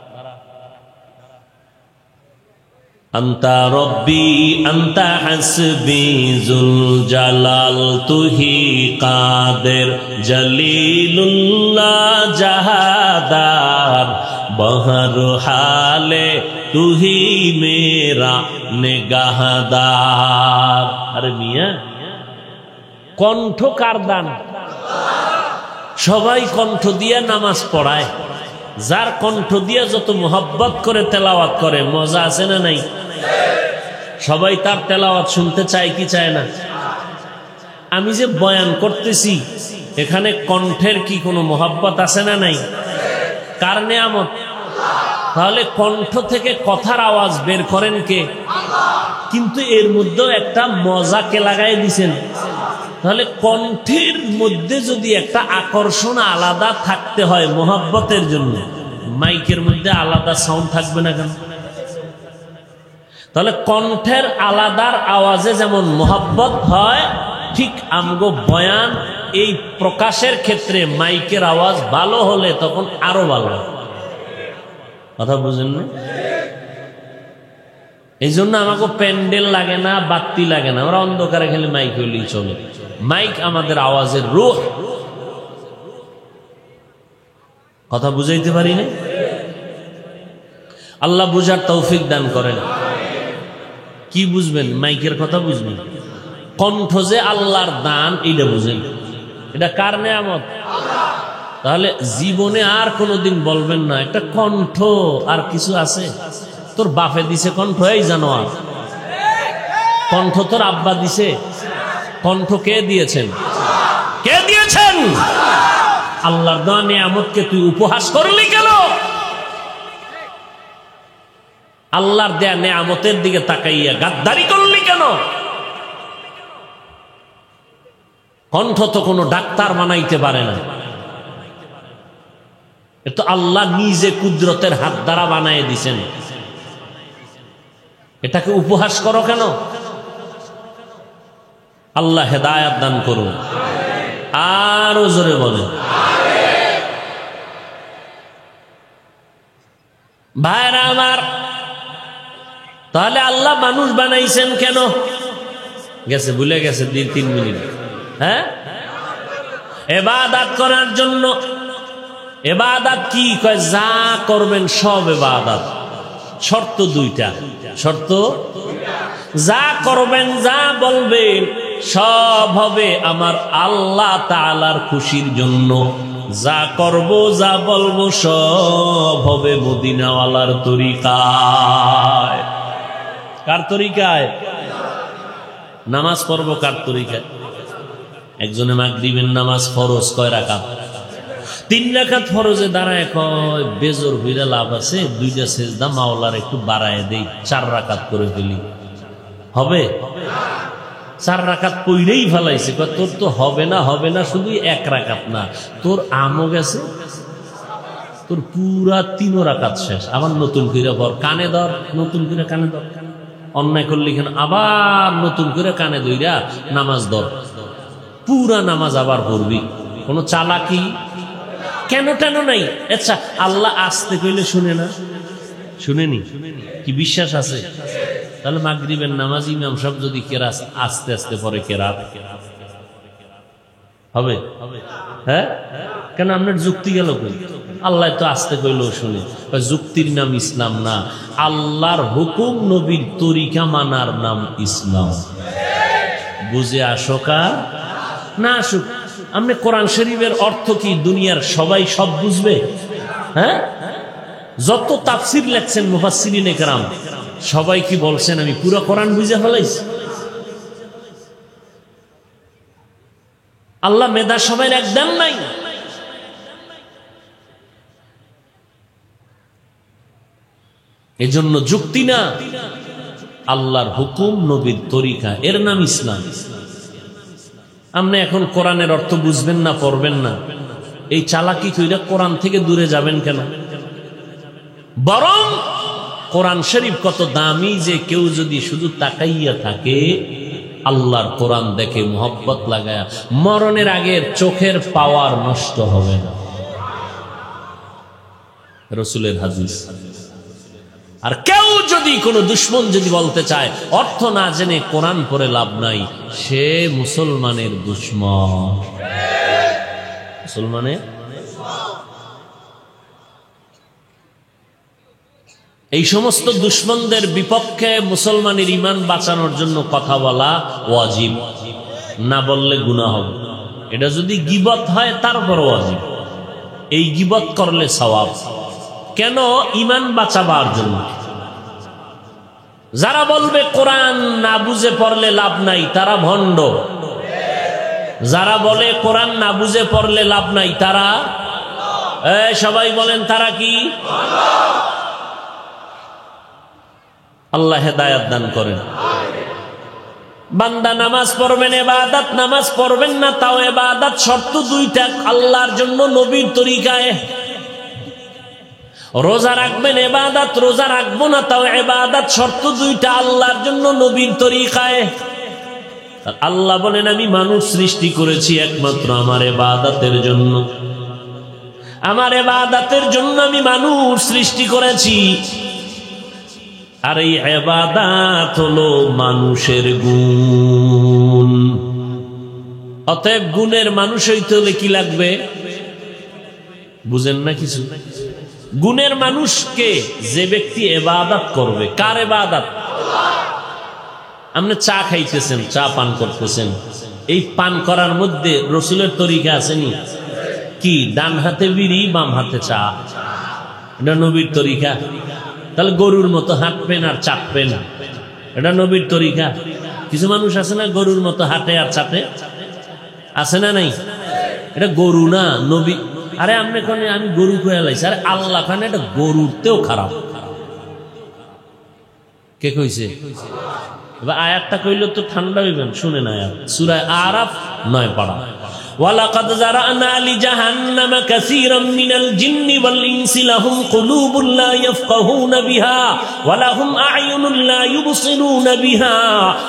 আন্তা রব্বি আন্তা হাসবি জুল জালাল, তুহি কাদের জলিলুল্লাহ জাহাদার, বহর হালে তুহি মেরা নেগাহদার। আরে মিয়া, কণ্ঠ কার দান? সবাই কণ্ঠ দিয়ে নামাজ পড়ায়, যার কণ্ঠ দিয়ে যত মোহাব্বত করে তেলাওয়াত করে, মজা আছে না নাই? সবাই তার তেলাওয়াত শুনতে চায় কি চায় না? আমি যে বয়ান করতেছি এখানে কণ্ঠের কি কোনো মোহাব্বত আছে না নাই? কার নেয়ামত? তাহলে কণ্ঠ থেকে কথার আওয়াজ বের করেন কে? কিন্তু এর মধ্যেও একটা মজাকে লাগাই দিছেন। তাহলে কণ্ঠের মধ্যে যদি একটা আকর্ষণ আলাদা থাকতে হয় মোহাব্বতের জন্য, মাইকের মধ্যে আলাদা সাউন্ড থাকবে না কেন? তাহলে কণ্ঠের আলাদার আওয়াজে যেমন মোহাব্বত হয়, ঠিক আমগো বয়ান এই প্রকাশের ক্ষেত্রে মাইকের আওয়াজ ভালো হলে তখন আরো ভালো। কথা বুঝেন না? এই জন্য আমাকে প্যান্ডেল লাগে না, বাতি লাগে না, ওরা অন্ধকারে খেলে মাইক হইলেই চলে। মাইক আমাদের আওয়াজের রূহ। কথা বুঝাইতে পারি না? আল্লাহ বুঝার তৌফিক দান করেন। কি বুঝবেন? মাইকের কথা বুঝবেন। কণ্ঠ যে আল্লাহর দান, এটা বুঝেন। এটা কার নেয়ামত? তাহলে জীবনে আর কোনোদিন বলবেন না একটা কণ্ঠ আর কিছু আছে। তোর বাপে দিছে কণ্ঠ, এই জানোয়ার। কণ্ঠ তোর আব্বা দিছে। কণ্ঠ কে দিয়েছেন? কে দিয়েছেন? আল্লাহর দেওয়া নিয়ামতকে তুই উপহাস করলি কেন? আল্লাহর দেয়া নিয়ামতের দিকে তাকাইয়া গাদ্দারি করলি কেন? কণ্ঠ তো কোনো ডাক্তার বানাইতে পারে না, এটা আল্লাহ নিজে কুদরতের হাত দ্বারা বানায় দিছেন। এটাকে উপহাস করো কেন? আল্লাহ হেদায়াত দান করুন। আরো জোরে বলে ভাইরা আমার। তাহলে আল্লাহ মানুষ বানাইছেন কেন? গেছে, ভুলে গেছে 2-3 মিনিট। হ্যাঁ, ইবাদত করার জন্য। ইবাদত কি কয়? যা করবেন সব ইবাদত। শর্ত 2টা। শর্ত, যা করবেন, যা বলবেন সব হবে আমার আল্লাহ তাআলার খুশির জন্য। যা করব, যা বলবো সব হবে মদিনাওয়ালার তরিকায়। কার তরিকায়? নামাজ পড়বো কার তরিকায়? একজনে মাগরিবের নামাজ ফরজ কয় রাকাত? 3 রাকাত ফরজে দাঁড়ায় কয় বেজোর হইলে লাভ আছে, 2টা সেজদা মাওলার একটু বাড়ায় দেই, 4 রাকাত করে ফেলি। হবে? 4 রাকাত পইরেই ফেলাইছে। তোর তো হবে না, হবে না। শুধু 1 রাকাত না, তোর আমও গেছে, তোর পুরা 3 রাকাত শেষ। আবার নতুন করে পর, কানে ধর, নতুন করে কানে ধর। অন্যায় করলি কেন? আবার নতুন করে কানে ধইরা নামাজ ধর, পুরা নামাজ আবার পড়বি। কোনো চালাকি কেন টেন নাই? আচ্ছা, আল্লাহ আসতে কইলে শুনে না? শুনেনি? কি বিশ্বাস আছে? তাহলে মাগরিবের নামাজ ইমাম সাহেব যদি কেরাত আস্তে আস্তে পরে কেরাত হবে? হ্যাঁ, কেন? আপনার যুক্তি গেল কই? আল্লাহ তো আসতে কইলেও শুনে। যুক্তির নাম ইসলাম না, আল্লাহর হুকুম নবীর তরিকা মানার নাম ইসলাম। বুঝে আসুক আর না আসুক, আপনি কোরআন শরীফের অর্থ কি দুনিয়ার সবাই সব বুঝবে? হ্যাঁ, যত তাফসির লেখছেন মুফাসসিরিনে কেরাম সবাই কি বলছেন আমি পুরো কোরআন বুঝে ফেলাইছি? আল্লাহ মেধা সবাই একদম নাই। এজন্য যুক্তি না, আল্লাহর হুকুম, নবীর তরিকা, এর নাম ইসলাম। আপনি এখন কোরআনের অর্থ বুঝবেন না, পড়বেন না, এই চালাকি কইরা কোরআন থেকে দূরে যাবেন কেন? বরং কোরআন শরীফ কত দামি যে কেউ যদি শুধু তাকাইয়া থাকে, আল্লাহর কোরআন দেখে মোহব্বত লাগায়া, মরণের আগে চোখের পাওয়ার নষ্ট হবে না। রাসূলের হাদিস। আর কেউ যদি কোনো দুশ্মন যদি বলতে চায় অর্থ না জেনে কোরআন পড়ে লাভ নাই, সে মুসলমানের দুশ্মন। মুসলমানের এই সমস্ত দুশ্মনদের বিপক্ষে মুসলমানের ঈমান বাঁচানোর জন্য কথা বলা ওয়াজিব, না বললে গুনাহ হবে। এটা যদি গীবত হয় তারপর ওয়াজিব, এই গীবত করলে সওয়াব। কেন? ঈমান বাঁচাবার জন্য। যারা বলবে কোরআন না বুঝে পড়লে লাভ নাই, তারা ভণ্ড। যারা বলে কোরআন না বুঝে পড়লে লাভ নাই, তারা সবাই বলেন তারা কি? আল্লাহ হেদায়েত দান করেন। বান্দা নামাজ পড়বেন ইবাদত, নামাজ পড়বেন না তাও ইবাদত, শর্ত দুইটা আল্লাহর জন্য নবীর তরিকায়। রোজা রাখবেন ইবাদত, রোজা রাখবো না তাও ইবাদত, শর্ত দুইটা আল্লাহর জন্য নবীর তরিকায়। আল্লাহ বলেন আমি মানুষ সৃষ্টি করেছি একমাত্র আমার ইবাদতের জন্য, আমার ইবাদতের জন্য আমি মানুষ সৃষ্টি করেছি। আর এই ইবাদত হলো মানুষের গুণ। অতএব গুণের মানুষ হইতে হলে কি লাগবে? বুঝেন না কিছু? গুণের মানুষকে যে ব্যক্তি ইবাদত করবে। কার ইবাদত? আপনি চা খাইতেছেন, চা পান করতেছেন, এই পান করার মধ্যে রাসূলের তরিকা আসেনি? কি? ডান হাতে বিড়ি, বাম হাতে চা, এটা নবীর তরিকা। তাহলে গরুর মতো হাঁটবেন আর চাটবেন, এটা নবীর তরিকা। কিছু মানুষ আছে না গরুর মতো হাঁটে আর চাটে, আছে না নাই? এটা গরু না, নবী। আরে আপনি কোনে আমি গরু কয়ে লাইছি, আরে আল্লাহ খানে এটা গরুরতেও খারাপ। কে কইছে? এবার আয়াতটা কইলে তো ঠান্ডা হইবেন, শুনেন আয়াত সূরা আরাফ 9 পারা। ওয়ালাকাদ যারানা লিজাহান্নামা কাসীরাম মিনাল জিন্নি ওয়াল ইনসি লাহুম কুলুবুন লা ইয়াফকাহুনা বিহা ওয়া লাহুম আ'য়ুনুন লা ইউবসিরুনা বিহা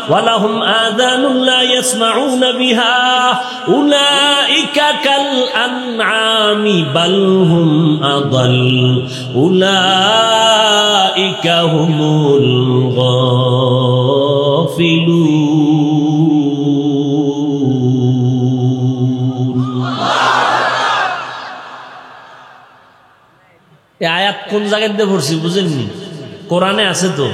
ওয়া লাহুম আযানুন লা ইয়াসমাউনা বিহা উলাইকা কাল আনআমি বাল হুম আদাল উলাইকা হুমুল গাফিলুন। এই আয়াত কোন জায়গায় দিয়ে পড়ছি বুঝেননি? কোরআনে আছে তো।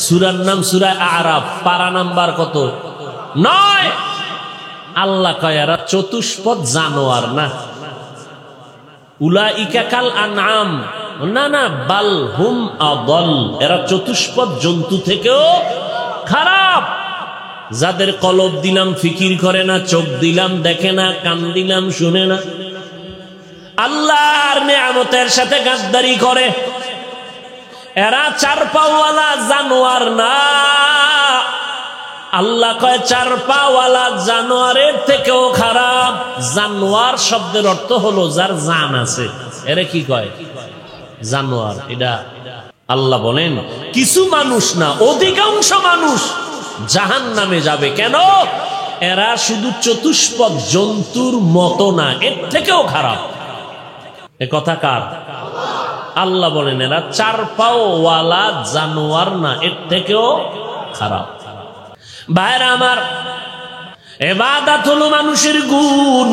সূরার নাম সূরা আরাফ, পারা নাম্বার কত? 9। আল্লাহ কয় এরা চতুষ্পদ জানোয়ার না। উলাইকা কাল আনআম, না না, বাল হুম আদাল, এরা চতুষ্পদ জন্তু থেকেও খারাপ। যাদের কলব দিলাম ফিকির করে না, চোখ দিলাম দেখে না, কান দিলাম শুনে না, আল্লাহর নিয়ামতের সাথে গাদ্দারি করে, এরা চার পাওয়ালা জানোয়ার না। আল্লাহ কয় চার পাওয়ালা জানোয়ারের থেকেও খারাপ। জানোয়ার শব্দের অর্থ হলো যার জান আছে, এরা কি কয়? জানোয়ার। এটা আল্লাহ বলেন কিছু মানুষ না, অধিকাংশ মানুষ জাহান্নামে যাবে। কেন? এরা শুধু চতুষ্পদ জন্তুর মতো না, এর থেকেও খারাপ। এ কথা কার? আল্লাহ বলেন এরা চার পাওয়ালা জানোয়ার না, এর থেকেও খারাপ। ভাইরা আমার, ইবাদত হলো মানুষের গুণ।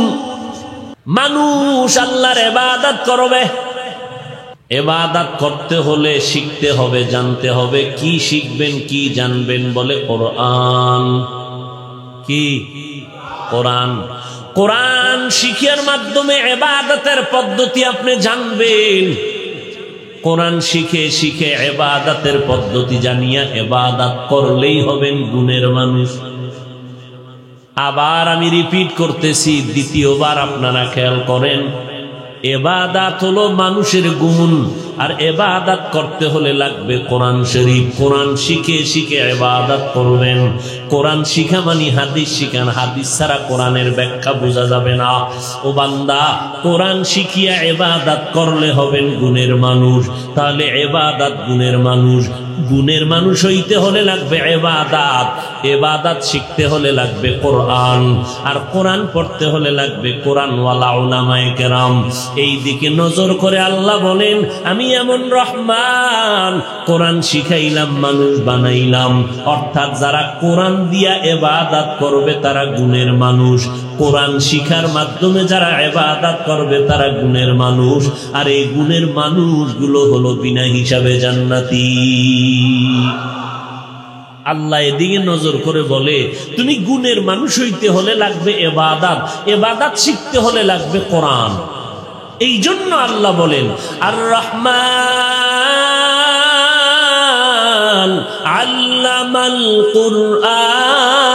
মানুষ আল্লাহর ইবাদত করবে। ইবাদত করতে হলে শিখতে হবে, জানতে হবে। কি শিখবেন, কি জানবেন? বলে কোরআন। কি? কোরআন। কোরআন শিখার মাধ্যমে ইবাদতের পদ্ধতি আপনি জানবেন। কোরআন শিখে শিখে ইবাদতের পদ্ধতি জানিয়া ইবাদত করলেই হবেন গুণের মানুষ। আবার আমি রিপিট করতেছি, দ্বিতীয়বার আপনারা খেয়াল করেন, ইবাদত হলো মানুষের গুণ, আর ইবাদত করতে হলে লাগবে কোরআন শরীফ। কোরআন শিখে শিখে ইবাদত করবেন। কোরআন শিখা মানে হাদিস শিখান, হাদিস ছাড়া কোরআনের ব্যাখ্যা বোঝা যাবে না। ও বান্দা, কোরআন শিখিয়া ইবাদত করলে হবেন গুণের মানুষ। তাহলে ইবাদত গুণের মানুষ, গুণের মানুষ হইতে হলে লাগবে ইবাদত, ইবাদত শিখতে হলে লাগবে কোরআন, আর কোরআন পড়তে হলে লাগবে কোরআনওয়ালা উলামায়ে কেরাম। এই দিকে নজর করে আল্লাহ বলেন, আমি এমন রহমান, কোরআন শিখাইলাম, মানুষ বানাইলাম। অর্থাৎ যারা কোরআন দিয়া ইবাদত করবে তারা গুণের মানুষ, কোরআন শিখার মাধ্যমে যারা ইবাদত করবে তারা গুণের মানুষ। আর এই গুণের মানুষগুলো হলো বিনা হিসাবে জান্নাতি। আল্লাহ এদিকে নজর করে বলে, তুমি গুণের মানুষ হইতে হলে লাগবে ইবাদত, ইবাদত শিখতে হলে লাগবে কোরআন। এই জন্য আল্লাহ বলেন, আর রহমান আল্লামাল কুরআন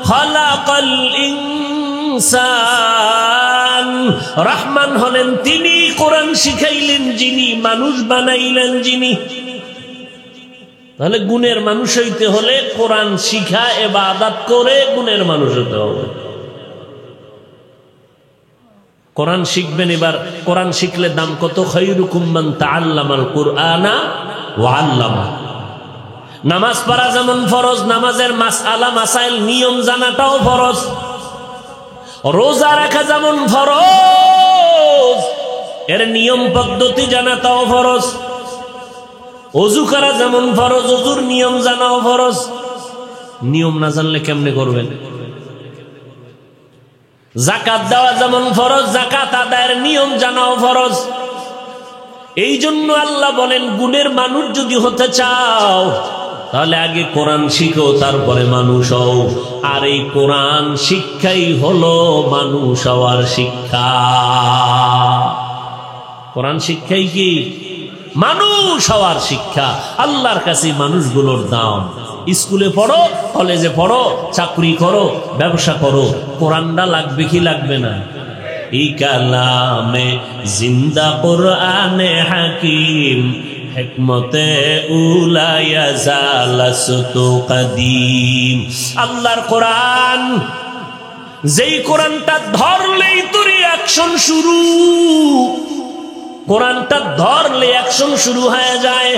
খালাকাল ইনসান। রহমান হলেন তিনি, কোরআন শিখাইলেন যিনি, মানুষ বানাইলেন যিনি। তাহলে গুণের মানুষ হইতে হলে কোরআন শিখা ইবাদত করে গুণের মানুষ হতে হবে। কোরআন শিখবেন। এবার কোরআন শিখলে দাম কত? খায়রুকুম মান তাআল্লামাল কুরআনা ওয়া আল্লামা। নামাজ পড়া যেমন ফরজ, নামাজের মাসআলা মাসাইল নিয়ম জানাটাও ফরজ। রোজা রাখা যেমন ফরজ, এর নিয়ম পদ্ধতি জানাটাও ফরজ। ওযু করা যেমন ফরজ, ওযুর নিয়ম জানাও ফরজ। নিয়ম না জানলে কেমনে করবেন? যাকাত দেওয়া যেমন ফরজ, যাকাত আদায়ের নিয়ম জানাও ফরজ। এই জন্য আল্লাহ বলেন, গুণের মানুষ যদি হতে চাও তাহলে আগে কোরআন শিখো, তারপরে মানুষ হও। আর এই কোরআন শিক্ষাই হলো মানুষ হওয়ার শিক্ষা। কোরআন শিক্ষাই কি? মানুষ হওয়ার শিক্ষা। আল্লাহর কাছে মানুষগুলোর দাম। স্কুলে পড়ো, কলেজে পড়ো, চাকরি করো, ব্যবসা করো, কোরআনটা লাগবে কি লাগবে না? এই কালামে জিন্দা কোরআনে হাকিম হিকমতে উলায়া জালাসতু কদিম। আল্লাহর কোরআন, যেই কোরআনটা ধরলেই তোর অ্যাকশন শুরু। কোরআনটা ধরলে অ্যাকশন শুরু হয়ে যায়।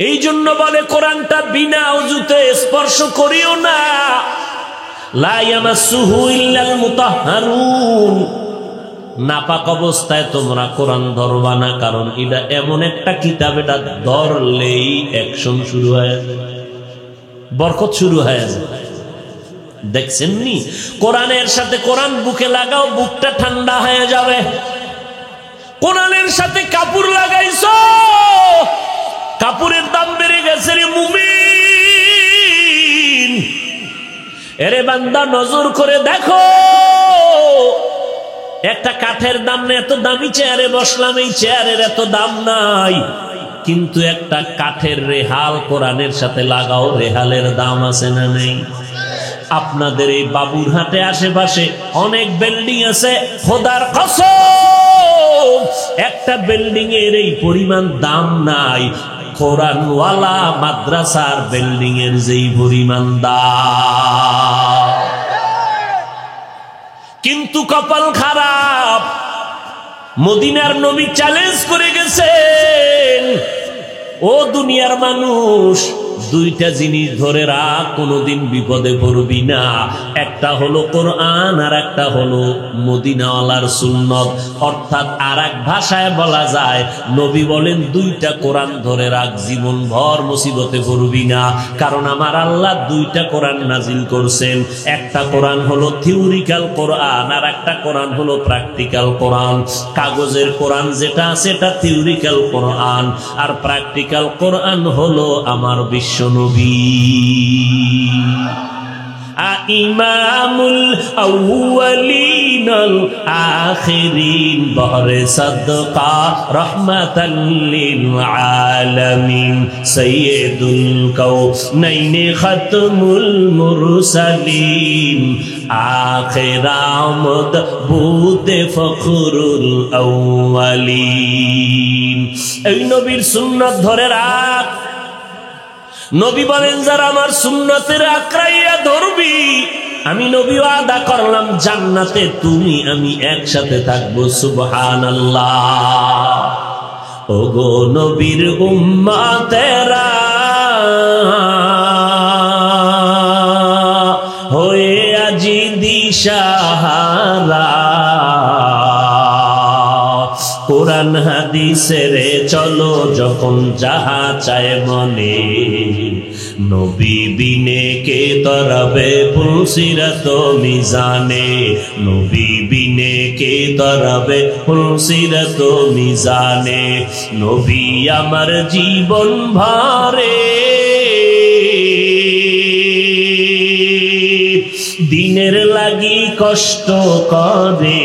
এই জন্য বলে কোরআনটা বিনা ওযুতে স্পর্শ করিও না। লা ইয়ামাসসুহু ইল্লাল মুতাহহারুন। নাপাক অবস্থায় তোমরা কোরআন ধরবা না, কারণ এটা এমন একটা কিতাব, এটা ধরলেই অ্যাকশন শুরু হয়ে যায়, বরকত শুরু হয়ে যায়। দেখছেন নি? কোরআনের সাথে কোরআন বুকে লাগাও, বুকটা ঠান্ডা হয়ে যাবে। কোরআনের সাথে কাপড় লাগাইছো, কাপড়ের দাম বেড়ে গেছে রে মুমিন। এরে বান্দা, নজর করে দেখো, একটা কাঠের দাম না, এত দামি চেয়ারে বসলাম, এই চেয়ারের এত দাম নাই। কিন্তু একটা কাঠের রেহাল কোরআনের সাথে লাগাও, রেহালের দাম আছে না নেই? আপনাদের এই বাবুরহাটে আশেপাশে অনেক বিল্ডিং আছে, খোদার কসম একটা বিল্ডিং এর এই পরিমাণ দাম নাই কোরআনওয়ালা মাদ্রাসার বিল্ডিং এর যেই পরিমাণ দাম। কিন্তু কপাল খারাপ, মদিনার নবী চ্যালেঞ্জ করে গেছেন, ও দুনিয়ার মানুষ, দুইটা জিনিস ধরে রাখ, কোনোদিন বিপদে পড়বি না। একটা হলো কোরআন, আর একটা হলো মদিনাওয়ালার সুন্নত। অর্থাৎ আর এক ভাষায় বলা যায়, নবী বলেন দুইটা কোরআন ধরে রাখ, জীবন ভর মুসিবতে পড়বি না। কারণ আমার আল্লাহ দুইটা কোরআন নাজিল করছেন। একটা কোরআন হলো থিওরিক্যাল কোরআন, আর একটা কোরআন হলো প্র্যাকটিক্যাল কোরআন। কাগজের কোরআন যেটা আছে এটা থিওরিক্যাল কোরআন, আর প্র্যাকটিক্যাল কোরআন হলো আমার বিশ্ব নবী। ইমামুল আউয়ালিন আল আখিরিন বহরে সাদকা রাহমাতাল লিল আলামিন সাইয়্যিদুল কাউনাইন খাতমুল মুরসালিন আখির আমদ বুতে ফখরুল আউয়ালিন। এই নবীর সুন্নাত ধরে রাখ। নবী বলেন যারা আমার সুন্নতের আঁকড়াইয়া ধরবি, আমি নবী ওয়াদা করলাম জান্নাতে তুমি আমি একসাথে থাকবো। সুবহানাল্লাহ। ওগো নবীর উম্মতেরা হয়ে আজি দিশাহারা, কোরআন হাদিসের চলো যখন যাহা চায় মনে, নবী বিনে কে তরাবে ফুলসিরাত মিজানে, নবী বিনে কে তরাবে ফুলসিরাত মিজানে। নবী আমার জীবন ভরে দিনের লাগি কষ্ট করে,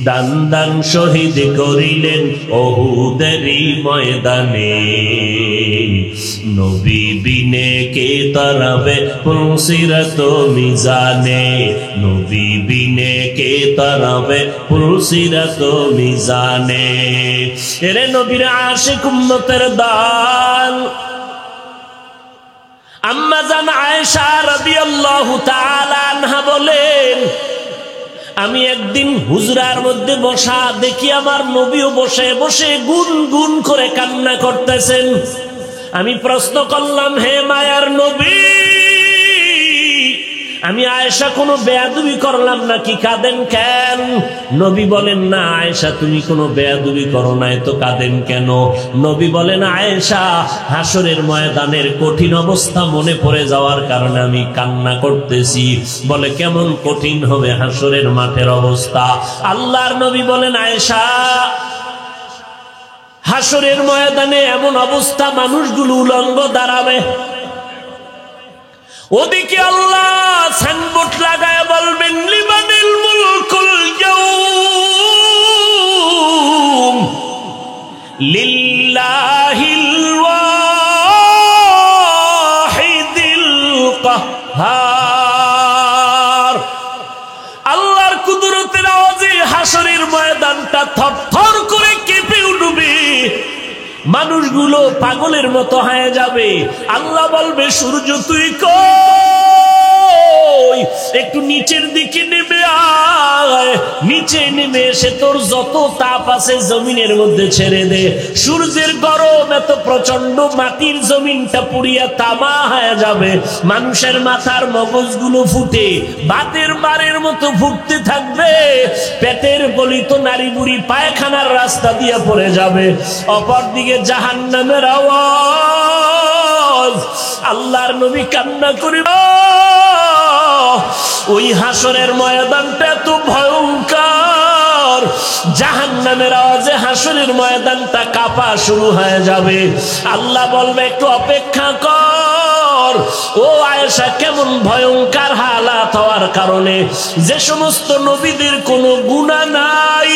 দান দান শহীদ করিলেন ওহুদেরই ময়দানে, নবী বিনে কে তরাবে ফুলসিরাত মিজানে, নবী বিনে কে তরাবে ফুলসিরাত মিজানে। এরে নবীর আশিক উম্মতের দল আম্মা জান আয়েশা রাদিয়াল্লাহু তাআলা আনহা বলেন, আমি একদিন হুজরার মধ্যে বসা দেখি আমার নবীও বসে বসে গুনগুন করে কান্না করতেছেন। আমি প্রশ্ন করলাম, হে মায়ার নবী, আমি আয়েশা কোনো বেয়াদবি করলাম নাকি, কাঁদেন কেন? নবী বলেন, না আয়েশা তুমি কোনো বেয়াদবি করো নাই তো কাঁদেন কেন? নবী বলেন, আয়েশা হাসরের ময়দানের কঠিন অবস্থা মনে পড়ে যাওয়ার কারণে আমি কান্না করতেছি। বলে কেমন কঠিন হবে হাসরের মাঠের অবস্থা? আল্লাহর নবী বলেন, আয়েশা হাসরের ময়দানে এমন অবস্থা মানুষগুলো উলঙ্গ দাঁড়াবে, ওদিকে আল্লাহ সাইনবোর্ড লাগায় বলবেন লিমানিল মুলকুল ইয়াউম লিল্লাহিল ওয়াহিদিল কাহ্হার। আল্লাহর কুদরতের আওয়াজে হাসরের ময়দানটা থরথর করে কেঁপে উঠবে, মানুষগুলো পাগলের মতো হয়ে যাবে। আল্লাহ বলবে, সূর্য তুই কই? একটু নিচের দিকে নেমে আয়, নিচে নেমে এসে তোর যত তাপ আছে জমিনের মধ্যে ছেড়ে দে। সূর্যের গরম এত প্রচন্ড, মাটির জমিনটা পুড়িয়া তামা হয়ে যাবে। মানুষের মাথার মগজগুলো ফুটে বাতের মারের মতো ফুটতে থাকবে, পেটের গলিত নারী বুড়ি পায়খানার রাস্তা দিয়ে পড়ে যাবে। অপরদিকে জাহান্নামের আওয়াজ। আল্লাহর নবী কান্না করিব, ওই হাসরের ময়দানটা এত ভয়ঙ্কর, জাহান্নামের আওয়াজে হাসরের ময়দানটা কাঁপা শুরু হয়ে যাবে। আল্লাহ বলবে, একটু অপেক্ষা কর। ও আয়েশা, কেমন ভয়ঙ্কর হালাত হওয়ার কারণে যে সমস্ত নবীদের কোনো গুনাহ নাই,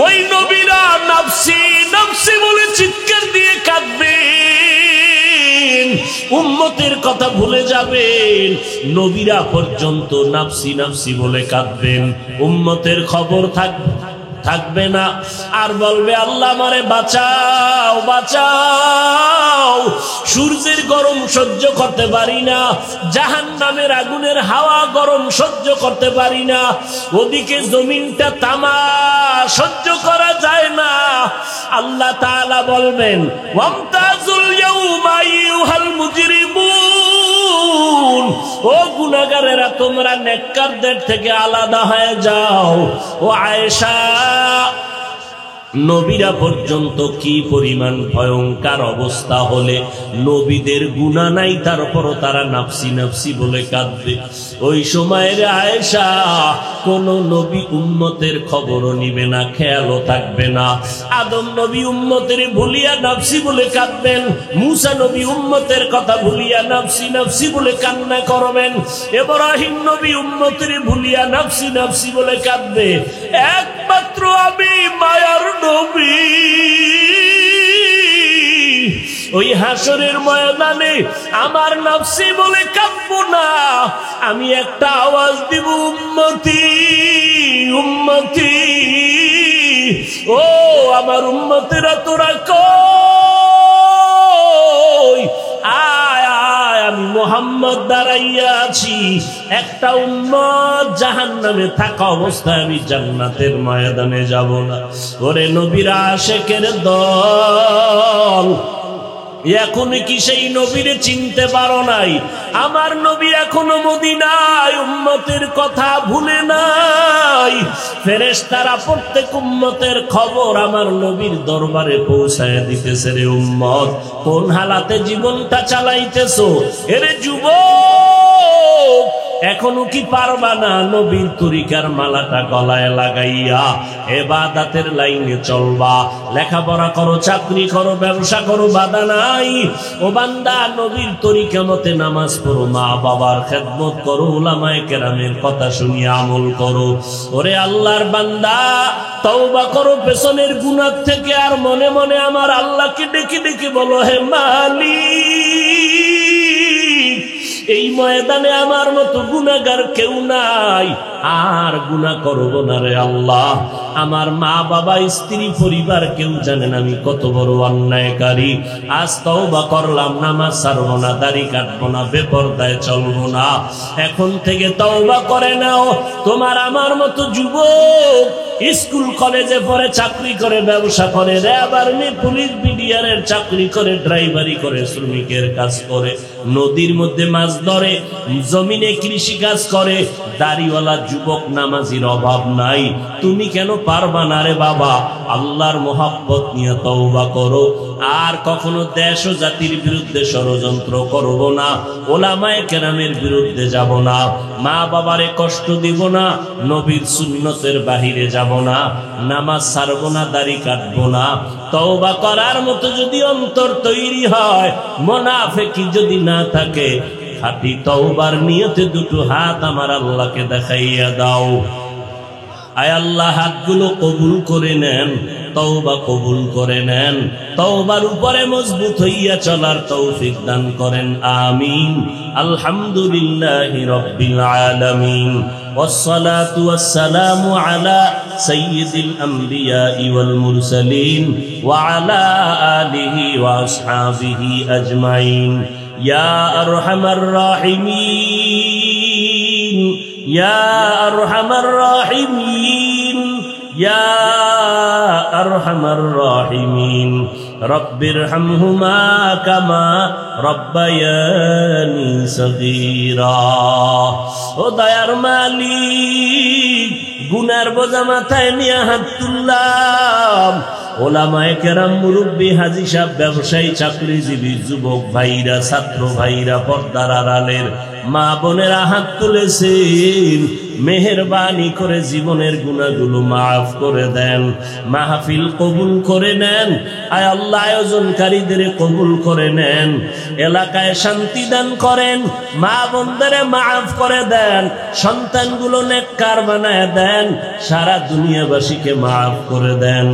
ওই নবীরা নাফসি নাফসি বলে চিৎকার দিয়ে কাঁদবেন, উম্মতের কথা ভুলে যাবেন। নবীরা পর্যন্ত নাফসি নাফসি বলে কাঁদবেন, উম্মতের খবর থাকবে না। আর বলবে, আল্লাহ আমারে বাঁচাও বাঁচাও, সূর্যের গরম সহ্য করতে পারি না, জাহান্নামের আগুনের হাওয়া গরম সহ্য করতে পারি না, ওদিকে জমিনটা তামা সহ্য করা যায় না। আল্লাহ তাআলা বলবেন, ওয়ামতাজুল ইয়াউমা আইয়ুহাল মুজরিমুন, ও গুনাহগারেরা তোমরা নেককারদের থেকে আলাদা হয়ে যাও। ও আয়েশা, নবীরা পর্যন্ত কি পরিমাণ ভয়ঙ্কর অবস্থা হলে নবীদের গুনাহ নাই, তারপরও তারা নাফসি নাফসি বলে কাঁদবে। ওই সময়ের আয়েশা কোন নবী উম্মতের খবরও নিবে না, খেয়ালও থাকবে না। আদম নবী উম্মতের ভুলিয়া নাফসি বলে কাঁদবেন, মূসা নবী উম্মতের কথা ভুলিয়া নাফসি নাফসি বলে কান্না করবেন, ইব্রাহিম নবী উম্মতের ভুলিয়া নাফসি নাফসি বলে কাঁদবে। একমাত্র আমি মায়ার নবী ওই হাসরের ময়দানে আমার নাফসি বলে কাঁদবো না, আমি একটা আওয়াজ দিব, উম্মতি উম্মতি, ও আমার উম্মতেরা তোরা কই, আয় আয়, আমি মুহাম্মদ দাঁড়াইয়া আছি। একটা উম্মত জাহান্নামে থাকা অবস্থায় আমি জান্নাতের ময়দানে যাব না। ওরে নবীর আশিকের দল, এখন কি সেই নবীরে চিনতে পারো নাই? আমার নবী এখনো মদিনায়, উম্মতের কথা ভুলে নাই। ফেরেশতারা প্রত্যেক উম্মতের খবর আমার নবীর দরবারে পৌঁছায় দিতেছে। রে উম্মত, কোন হালাতে জীবনটা চালাইতেছো? এরে যুবক, এখনো কি পারবা না নবীর তরিকার মালাটা গলায় লাগাইয়া ইবাদতের লাইনে চলবা? লেখাপড়া করো, চাকরি করো, ব্যবসা করো, বাধা নাই। ও বান্দা, নবীর তরিকা মতে নামাজ পড়ো, মা বাবার খেদমত করো, উলামায়ে কেরামের কথা শুনিয়ে আমল করো। ওরে আল্লাহর বান্দা, তওবা করো পেছনের গুনাহ থেকে, আর মনে মনে আমার আল্লাহকে ডেকে ডেকে বলো, হে মালিক, এই ময়দানে আমার মতো গুনাহগার কেউ নাই, আর গুনাহ করব না রে আল্লাহ। আমার মা বাবা, স্ত্রী, পরিবার কেউ জানেন আমি কত বড় অন্যায়কারী। আজ তওবা করলাম, নামাজ ছাড়বো না, দাড়ি কাটবো না, বেপরদায় চলবো না। এখন থেকে তওবা করে নাও। তোমার আমার মতো যুবক স্কুল কলেজে পড়ে, চাকরি করে, ব্যবসা করে, র্যাব আর্মি পুলিশ বিডিআরের চাকরি করে, ড্রাইভারি করে, শ্রমিকের কাজ করে, নদীর মধ্যে মাছ ধরে, জমিনে কৃষি কাজ করে, দাড়িওয়ালা যুবক নামাজির অভাব নাই। তুমি কেন পারবা না রে বাবা? আল্লাহর মোহাব্বত নিয়ে তওবা করো। আর কখনো দেশ ও জাতির বিরুদ্ধে ষড়যন্ত্র করব না, ওলামায়ে কেরামের বিরুদ্ধে যাব না, মা বাবারে কষ্ট দিব না, নবীর সুন্নতের বাহিরে যাব না, নামাজ ছাড়বো না, দাড়ি কাটবো না। তওবা করার মতো যদি অন্তর তৈরি হয়, মুনাফিকি যদি না থাকে, খাঁটি তওবার নিয়তে দুটো হাত আমার আল্লাহকে দেখাইয়া দাও। আয় আল্লাহ, হাতগুলো কবুল করে নেন, তওবা কবুল করে নেন, তওবার উপরে মজবুত হইয়া চলার তৌফিক দান করেন, আমিন। আলহামদুলিল্লাহি রাব্বিল আলামিন, والصلاة والسلام على سيد الأنبياء والمرسلين وعلى آله وأصحابه أجمعين. يا أرحم الراحمين، يا أرحم الراحمين، يا أرحم الراحمين، رب ارحمهما كما ربياني صغيرا। ও দয়ার মালিক, গুনার বোঝা মাথায় নিয়ে হাত তুললাম। ওলামায়ে কেরাম, মুরব্বী, হাজী সাহেব, ব্যবসায়ী, চাকরিজীবী, যুবক ভাইরা, ছাত্র ভাইরা, পর্দার আড়ালের মা বোনেরা হাত তুলেছেন। মেহেরবানি করে জীবনের গুনাহগুলো মাফ করে দেন, মাহফিল কবুল করে নেন। আয় আল্লাহ, আয়োজনকারীদের কবুল করে নেন, এলাকায় শান্তি দান করেন, মা বোনদের মাফ করে দেন, সন্তানগুলো নেককার বানায় দেন, সারা দুনিয়াবাসীকে মাফ করে দেন,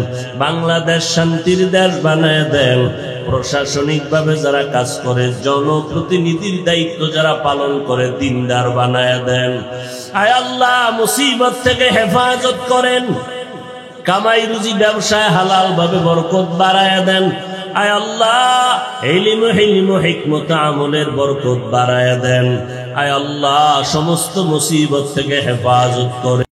বাংলাদেশ শান্তির দেশ বানায় দেন। প্রশাসনিকভাবে যারা কাজ করে, জনপ্রতিনিধির দায়িত্ব যারা পালন করে, দিনদার বানায় দেন। আয় আল্লাহ, মুসিবত থেকে হেফাজত করেন, কামাই রুজি ব্যবসায় হালাল ভাবে বরকত বাড়ায় দেন। আয় আল্লাহ, ইলম হিলম হিকমত আমলের বরকত বাড়ায় দেন। আয় আল্লাহ, সমস্ত মুসিবত থেকে হেফাজত করে